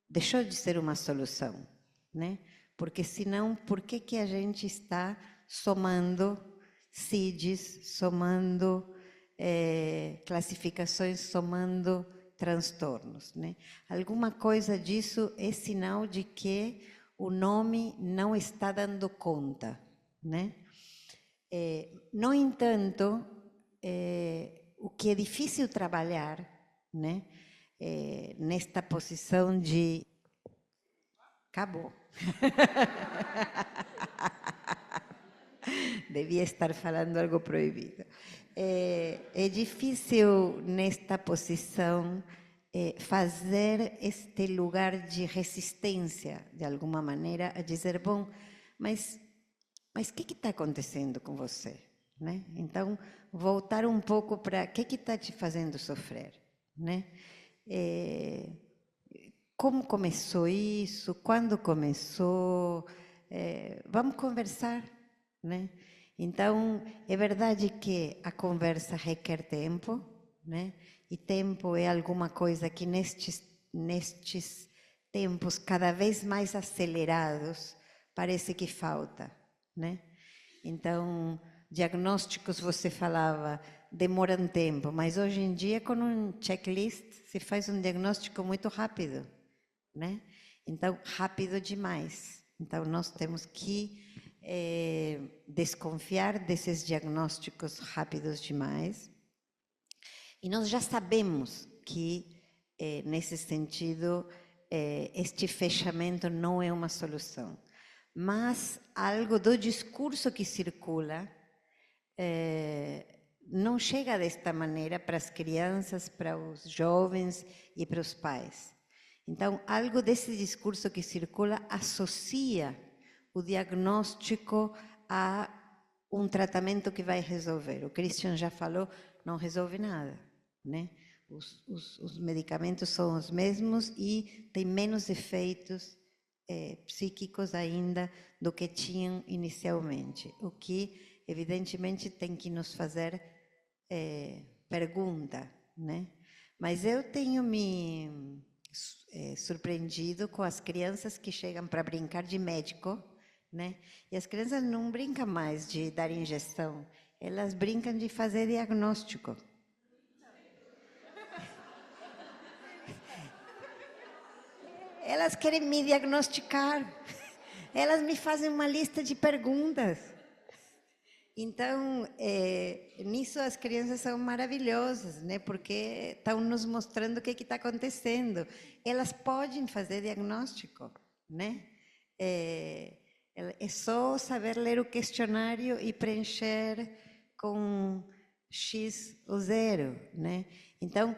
deixou de ser uma solução, né? Porque senão, por que a gente está somando CIDs, somando classificações, somando transtornos, né? Alguma coisa disso é sinal de que o nome não está dando conta, né? No entanto, o que é difícil trabalhar, né? Nesta posição de... Acabou. Devia estar falando algo proibido. É difícil, nesta posição, fazer este lugar de resistência, de alguma maneira, a dizer: bom, mas o que está acontecendo com você? Né? Então, voltar um pouco para o que está te fazendo sofrer, né? Como começou isso? Quando começou? Vamos conversar, né? Então, é verdade que a conversa requer tempo, né? E tempo é alguma coisa que nestes tempos cada vez mais acelerados parece que falta, né? Então, diagnósticos, você falava, demoram tempo, mas hoje em dia, com um checklist, se faz um diagnóstico muito rápido, né? Então, rápido demais. Então, nós temos que desconfiar desses diagnósticos rápidos demais. E nós já sabemos que, nesse sentido, este fechamento não é uma solução. Mas algo do discurso que circula não chega desta maneira para as crianças, para os jovens e para os pais. Então, algo desse discurso que circula associa o diagnóstico a um tratamento que vai resolver. O Christian já falou, não resolve nada, né? Os medicamentos são os mesmos e têm menos efeitos psíquicos ainda do que tinham inicialmente, o que evidentemente tem que nos fazer pergunta, né? Mas eu tenho me surpreendido com as crianças que chegam para brincar de médico, né? E as crianças não brincam mais de dar injeção, elas brincam de fazer diagnóstico. Elas querem me diagnosticar, elas me fazem uma lista de perguntas. Então, nisso as crianças são maravilhosas, né? Porque estão nos mostrando o que está acontecendo. Elas podem fazer diagnóstico, né? É só saber ler o questionário e preencher com X ou 0, né? Então,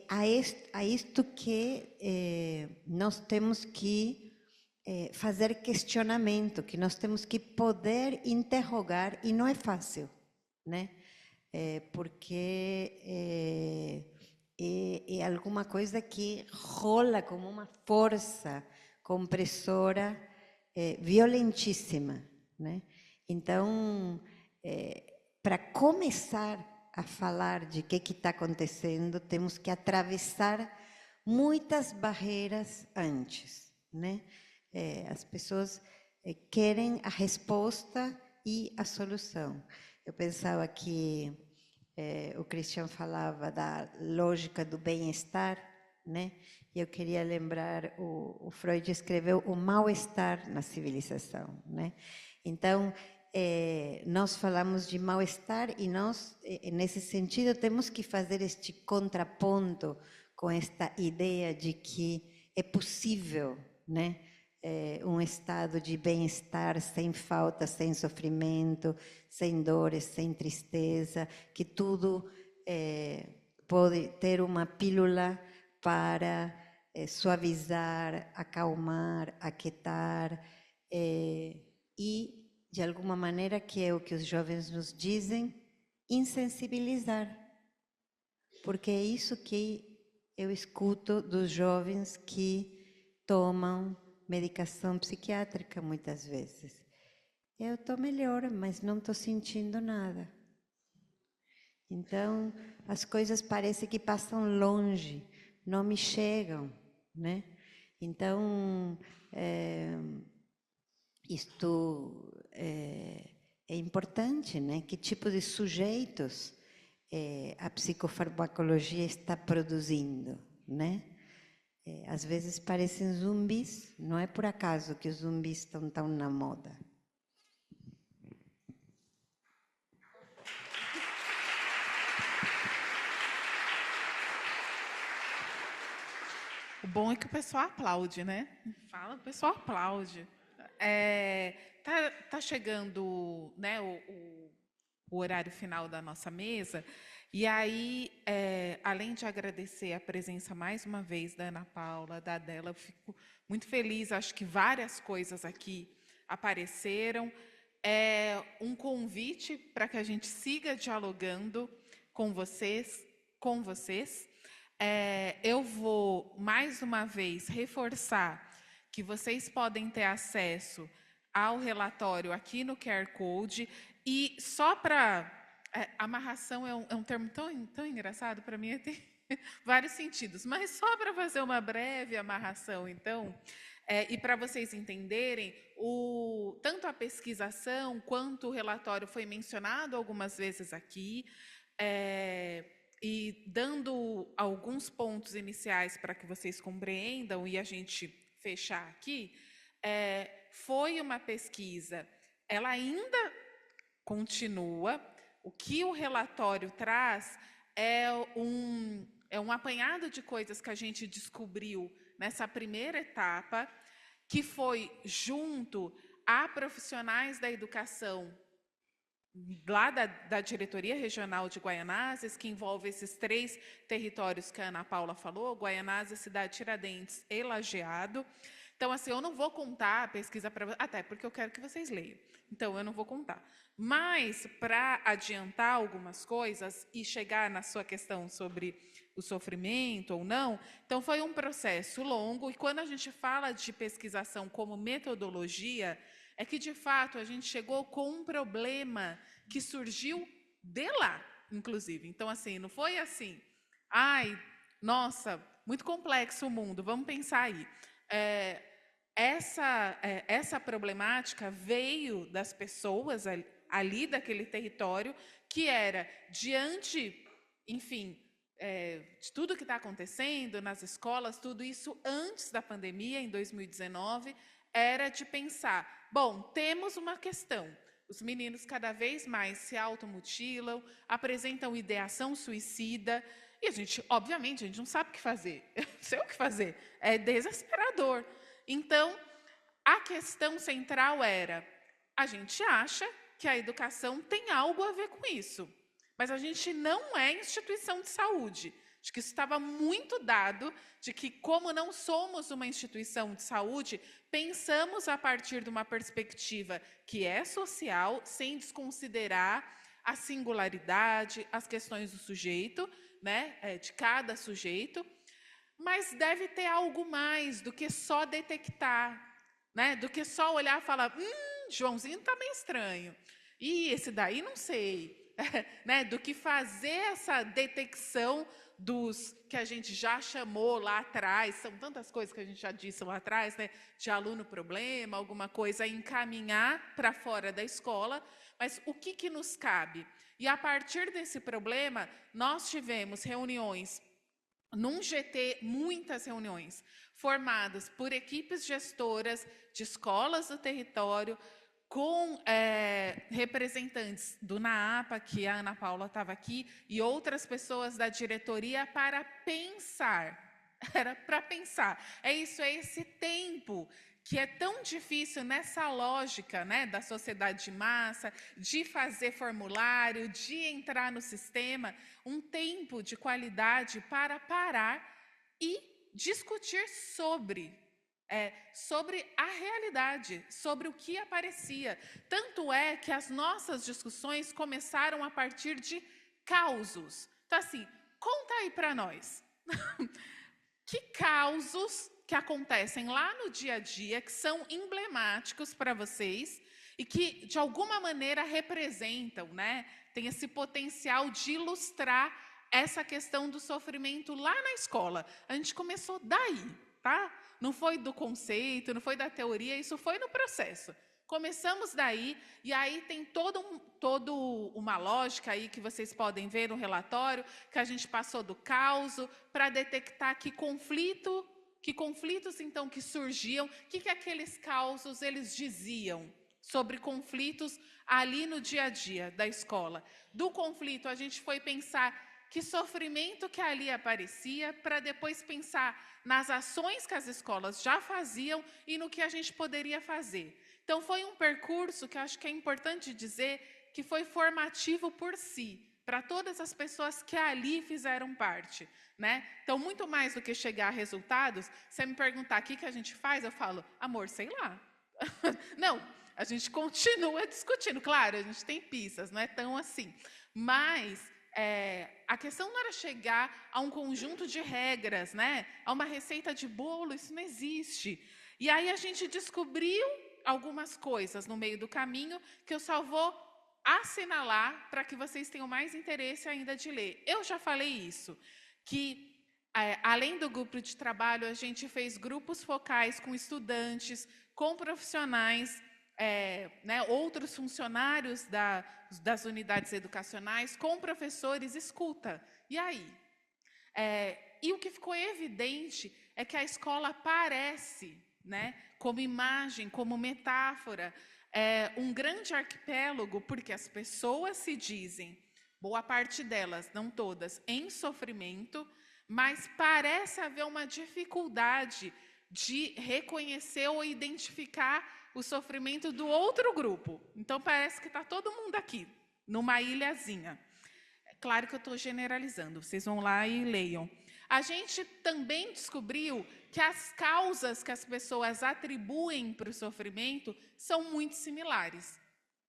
a isto que nós temos que fazer questionamento, que nós temos que poder interrogar, e não é fácil, né? porque é alguma coisa que rola como uma força compressora violentíssima, né? Então, para começar a falar de que está acontecendo, temos que atravessar muitas barreiras antes, né? As pessoas querem a resposta e a solução. Eu pensava que o Christian falava da lógica do bem-estar, né? E eu queria lembrar, o Freud escreveu o mal-estar na civilização, né? Então, nós falamos de mal-estar e nós, nesse sentido, temos que fazer este contraponto com esta ideia de que é possível, né? Um estado de bem-estar sem falta, sem sofrimento, sem dores, sem tristeza, que tudo pode ter uma pílula para suavizar, acalmar, aquietar e, de alguma maneira, que é o que os jovens nos dizem, insensibilizar. Porque é isso que eu escuto dos jovens que tomam medicação psiquiátrica muitas vezes. Eu estou melhor, mas não estou sentindo nada. Então, as coisas parecem que passam longe, não me chegam, né? Então, isto é importante, né? Que tipo de sujeitos a psicofarmacologia está produzindo, né? Às vezes parecem zumbis, não é por acaso que os zumbis estão tão na moda. O bom é que o pessoal aplaude, né? Fala, o pessoal aplaude. Tá chegando, né, o horário final da nossa mesa, e aí, além de agradecer a presença mais uma vez da Ana Paula, da Adela, eu fico muito feliz, acho que várias coisas aqui apareceram. Um convite para que a gente siga dialogando com vocês. Eu vou, mais uma vez, reforçar que vocês podem ter acesso ao relatório aqui no QR Code, e só para... amarração é um termo tão engraçado, para mim tem vários sentidos, mas só para fazer uma breve amarração, então, e para vocês entenderem, tanto a pesquisação quanto o relatório foi mencionado algumas vezes aqui, e dando alguns pontos iniciais para que vocês compreendam e a gente fechar aqui, foi uma pesquisa, ela ainda continua. O que o relatório traz é um apanhado de coisas que a gente descobriu nessa primeira etapa, que foi junto a profissionais da educação lá da Diretoria Regional de Guaianazes, que envolve esses 3 territórios que a Ana Paula falou, Guaianazes, Cidade Tiradentes e Lajeado. Então, assim, eu não vou contar a pesquisa para vocês, até porque eu quero que vocês leiam. Então, eu não vou contar. Mas, para adiantar algumas coisas e chegar na sua questão sobre o sofrimento ou não, então foi um processo longo, e quando a gente fala de pesquisação como metodologia, é que, de fato, a gente chegou com um problema que surgiu de lá, inclusive. Então, assim, não foi assim, ai, nossa, muito complexo o mundo, vamos pensar aí. Essa problemática veio das pessoas ali daquele território, que era, diante, enfim, de tudo que está acontecendo nas escolas, tudo isso antes da pandemia, em 2019, era de pensar, bom, temos uma questão, os meninos cada vez mais se automutilam, apresentam ideação suicida, e a gente, obviamente, a gente não sabe o que fazer, eu não sei o que fazer, é desesperador. Então, a questão central era, a gente acha que a educação tem algo a ver com isso, mas a gente não é instituição de saúde. Acho que isso estava muito dado, de que, como não somos uma instituição de saúde, pensamos a partir de uma perspectiva que é social, sem desconsiderar a singularidade, as questões do sujeito, né, de cada sujeito, mas deve ter algo mais do que só detectar, né, do que só olhar e falar, Joãozinho está meio estranho, e esse daí não sei, né, do que fazer essa detecção dos que a gente já chamou lá atrás, são tantas coisas que a gente já disse lá atrás, né, de aluno problema, alguma coisa, encaminhar para fora da escola, mas o que nos cabe? E a partir desse problema, nós tivemos reuniões, num GT, muitas reuniões, formadas por equipes gestoras de escolas do território, com representantes do NAAPA, que a Ana Paula estava aqui, e outras pessoas da diretoria para pensar. Era para pensar. É esse tempo que é tão difícil nessa lógica, né, da sociedade de massa, de fazer formulário, de entrar no sistema, um tempo de qualidade para parar e discutir sobre a realidade, sobre o que aparecia. Tanto é que as nossas discussões começaram a partir de causos. Então, assim, conta aí para nós. Que causos que acontecem lá no dia a dia, que são emblemáticos para vocês e que, de alguma maneira, representam, né? Tem esse potencial de ilustrar essa questão do sofrimento lá na escola. A gente começou daí, tá? Não foi do conceito, não foi da teoria, isso foi no processo. Começamos daí, e aí tem toda uma lógica aí que vocês podem ver no relatório, que a gente passou do causo para detectar que conflitos então que surgiam, o que aqueles causos eles diziam sobre conflitos ali no dia a dia da escola. Do conflito a gente foi pensar que sofrimento que ali aparecia, para depois pensar nas ações que as escolas já faziam e no que a gente poderia fazer. Então, foi um percurso que eu acho que é importante dizer que foi formativo por si, para todas as pessoas que ali fizeram parte, né? Então, muito mais do que chegar a resultados, você me perguntar o que a gente faz, eu falo, amor, sei lá. Não, a gente continua discutindo. Claro, a gente tem pistas, não é tão assim. Mas a questão não era chegar a um conjunto de regras, né? A uma receita de bolo, isso não existe. E aí a gente descobriu algumas coisas no meio do caminho que eu só vou assinalar para que vocês tenham mais interesse ainda de ler. Eu já falei isso, que além do grupo de trabalho, a gente fez grupos focais com estudantes, com profissionais, né, outros funcionários das unidades educacionais, com professores, escuta. E aí? E o que ficou evidente é que a escola parece, né, como imagem, como metáfora, um grande arquipélago, porque as pessoas se dizem, boa parte delas, não todas, em sofrimento, mas parece haver uma dificuldade de reconhecer ou identificar o sofrimento do outro grupo. Então, parece que está todo mundo aqui, numa ilhazinha. Claro que eu estou generalizando, vocês vão lá e leiam. A gente também descobriu que as causas que as pessoas atribuem para o sofrimento são muito similares,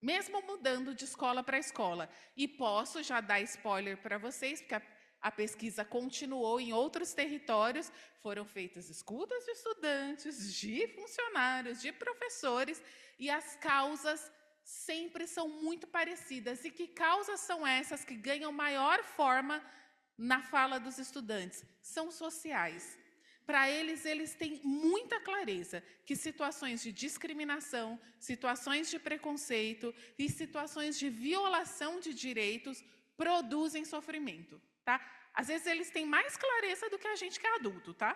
mesmo mudando de escola para escola. E posso já dar spoiler para vocês, porque a pesquisa continuou em outros territórios, foram feitas escutas de estudantes, de funcionários, de professores, e as causas sempre são muito parecidas. E que causas são essas que ganham maior forma na fala dos estudantes? São sociais. Para eles têm muita clareza que situações de discriminação, situações de preconceito e situações de violação de direitos produzem sofrimento. Tá? Às vezes eles têm mais clareza do que a gente que é adulto, tá?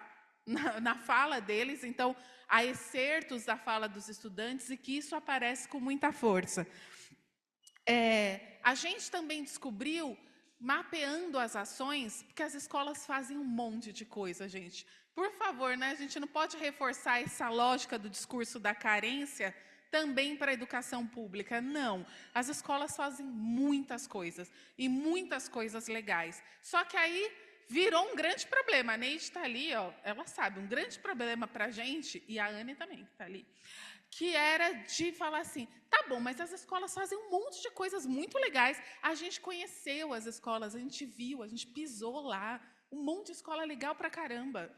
Na fala deles, então há excertos da fala dos estudantes e que isso aparece com muita força. A gente também descobriu, mapeando as ações, porque as escolas fazem um monte de coisa, gente. Por favor, né? A gente não pode reforçar essa lógica do discurso da carência também para a educação pública. Não, as escolas fazem muitas coisas, e muitas coisas legais. Só que aí virou um grande problema. A Neide está ali, ó, ela sabe, um grande problema para a gente, e a Anne também, que está ali, que era de falar assim, tá bom, mas as escolas fazem um monte de coisas muito legais. A gente conheceu as escolas, a gente viu, a gente pisou lá. Um monte de escola legal pra caramba.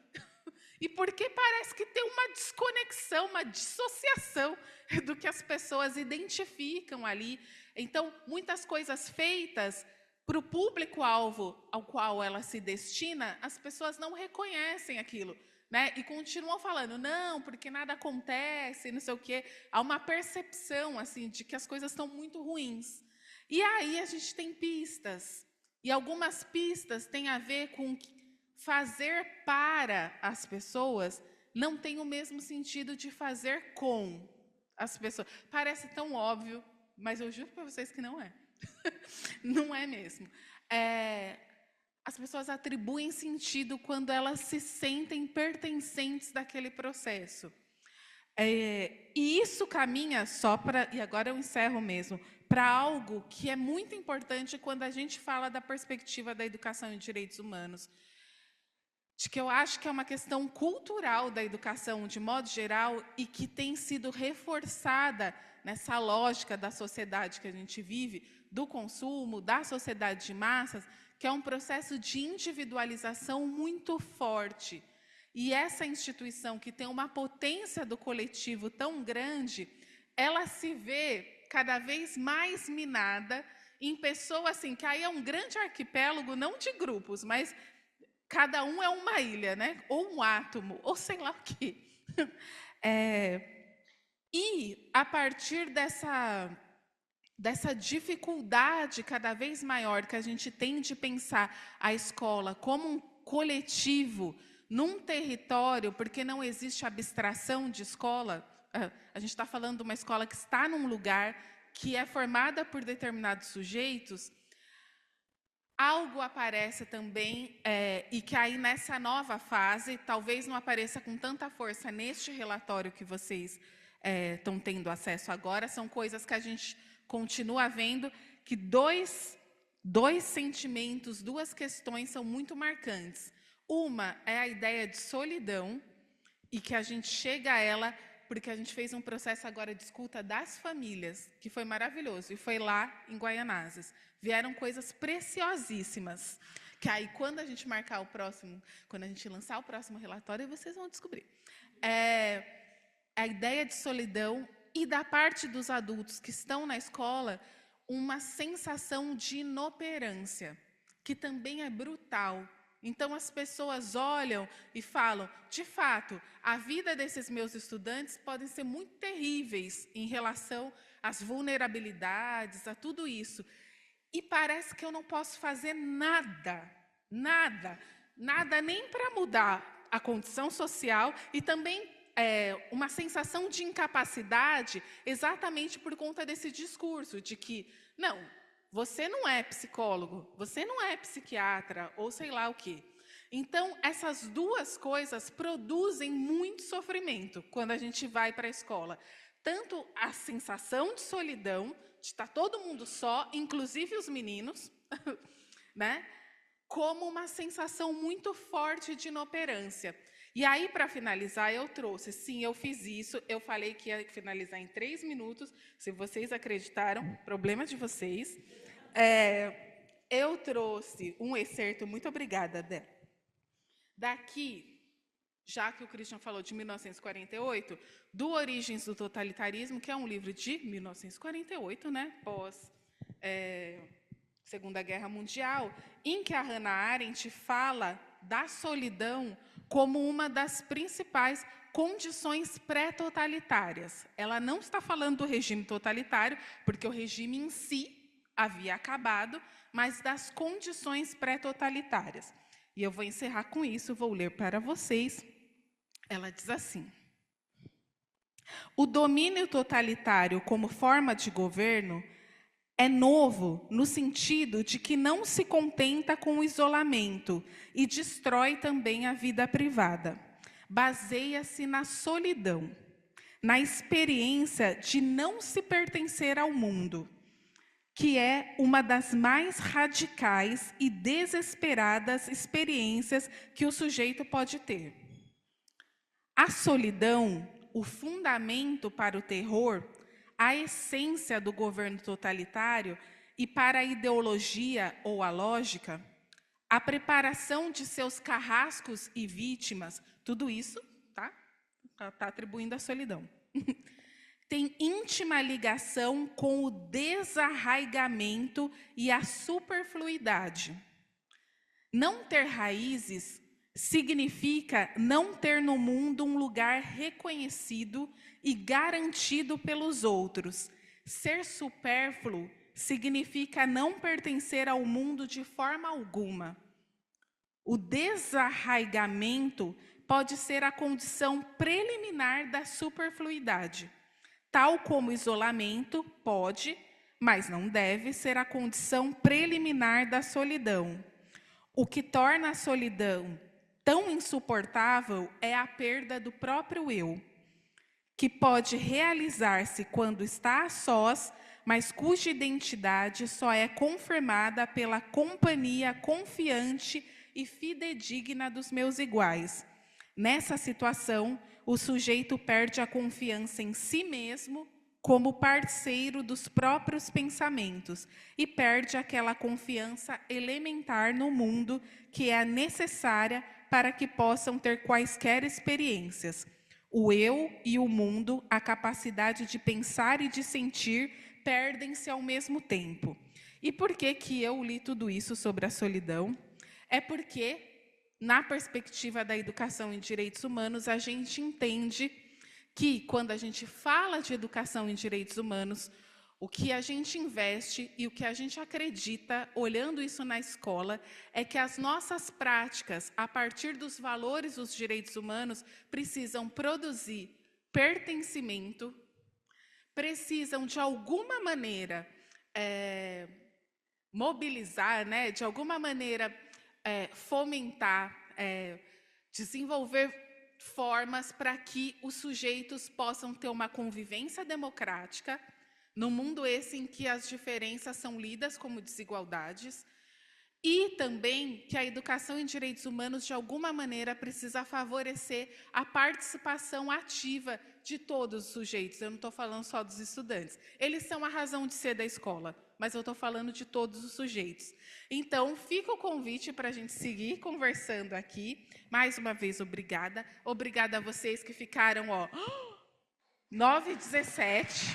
E porque parece que tem uma desconexão, uma dissociação do que as pessoas identificam ali. Então, muitas coisas feitas para o público-alvo ao qual ela se destina, as pessoas não reconhecem aquilo, né? E continuam falando, não, porque nada acontece, não sei o quê. Há uma percepção assim, de que as coisas estão muito ruins. E aí a gente tem pistas. E algumas pistas têm a ver com fazer para as pessoas, não tem o mesmo sentido de fazer com as pessoas. Parece tão óbvio, mas eu juro para vocês que não é. Não é mesmo. As pessoas atribuem sentido quando elas se sentem pertencentes daquele processo. E isso caminha só para, e agora eu encerro mesmo, para algo que é muito importante quando a gente fala da perspectiva da educação e direitos humanos, de que eu acho que é uma questão cultural da educação, de modo geral, e que tem sido reforçada nessa lógica da sociedade que a gente vive, do consumo, da sociedade de massas, que é um processo de individualização muito forte. E essa instituição, que tem uma potência do coletivo tão grande, ela se vê cada vez mais minada em pessoas assim, que aí é um grande arquipélago, não de grupos, mas cada um é uma ilha, né? Ou um átomo, ou sei lá o quê. E, a partir dessa dificuldade cada vez maior que a gente tem de pensar a escola como um coletivo, num território, porque não existe abstração de escola, a gente está falando de uma escola que está num lugar que é formada por determinados sujeitos, algo aparece também, e que aí nessa nova fase, talvez não apareça com tanta força neste relatório que vocês estão tendo acesso agora, são coisas que a gente continua vendo, que dois sentimentos, duas questões são muito marcantes. Uma é a ideia de solidão, e que a gente chega a ela porque a gente fez um processo agora de escuta das famílias, que foi maravilhoso, e foi lá em Guaianazes. Vieram coisas preciosíssimas, que aí quando a gente marcar o próximo, quando a gente lançar o próximo relatório, vocês vão descobrir. A ideia de solidão e da parte dos adultos que estão na escola, uma sensação de inoperância, que também é brutal. Então, as pessoas olham e falam, de fato, a vida desses meus estudantes podem ser muito terríveis em relação às vulnerabilidades, a tudo isso. E parece que eu não posso fazer nada nem para mudar a condição social e também uma sensação de incapacidade exatamente por conta desse discurso de que, não, você não é psicólogo, você não é psiquiatra, ou sei lá o quê. Então, essas duas coisas produzem muito sofrimento quando a gente vai para a escola. Tanto a sensação de solidão, de estar todo mundo só, inclusive os meninos, né? Como uma sensação muito forte de inoperância. E aí, para finalizar, eu trouxe, sim, eu fiz isso, eu falei que ia finalizar em 3 minutos, se vocês acreditaram, problema de vocês. Eu trouxe um excerto, muito obrigada, Dé. Daqui, já que o Christian falou de 1948, do Origens do Totalitarismo, que é um livro de 1948, né, pós Segunda Guerra Mundial, em que a Hannah Arendt fala da solidão como uma das principais condições pré-totalitárias. Ela não está falando do regime totalitário, porque o regime em si havia acabado, mas das condições pré-totalitárias. E eu vou encerrar com isso, vou ler para vocês. Ela diz assim: o domínio totalitário como forma de governo é novo no sentido de que não se contenta com o isolamento e destrói também a vida privada. Baseia-se na solidão, na experiência de não se pertencer ao mundo, que é uma das mais radicais e desesperadas experiências que o sujeito pode ter. A solidão o fundamento para o terror, a essência do governo totalitário e para a ideologia ou a lógica, a preparação de seus carrascos e vítimas, tudo isso tá atribuindo a solidão. Tem íntima ligação com o desarraigamento e a superfluidade. Não ter raízes significa não ter no mundo um lugar reconhecido e garantido pelos outros. Ser supérfluo significa não pertencer ao mundo de forma alguma. O desarraigamento pode ser a condição preliminar da superfluidade, tal como o isolamento pode, mas não deve, ser a condição preliminar da solidão. O que torna a solidão tão insuportável é a perda do próprio eu, que pode realizar-se quando está a sós, mas cuja identidade só é confirmada pela companhia confiante e fidedigna dos meus iguais. Nessa situação, o sujeito perde a confiança em si mesmo como parceiro dos próprios pensamentos e perde aquela confiança elementar no mundo que é necessária para que possam ter quaisquer experiências. O eu e o mundo, a capacidade de pensar e de sentir, perdem-se ao mesmo tempo. E por que eu li tudo isso sobre a solidão? É porque, na perspectiva da educação em direitos humanos, a gente entende que, quando a gente fala de educação em direitos humanos, o que a gente investe e o que a gente acredita, olhando isso na escola, é que as nossas práticas, a partir dos valores dos direitos humanos, precisam produzir pertencimento, precisam, de alguma maneira, mobilizar, né, de alguma maneira, fomentar, desenvolver formas para que os sujeitos possam ter uma convivência democrática, no mundo esse em que as diferenças são lidas como desigualdades, e também que a educação em direitos humanos, de alguma maneira, precisa favorecer a participação ativa de todos os sujeitos. Eu não estou falando só dos estudantes. Eles são a razão de ser da escola, mas eu estou falando de todos os sujeitos. Então, fica o convite para a gente seguir conversando aqui. Mais uma vez, obrigada. Obrigada a vocês que ficaram, 9h17.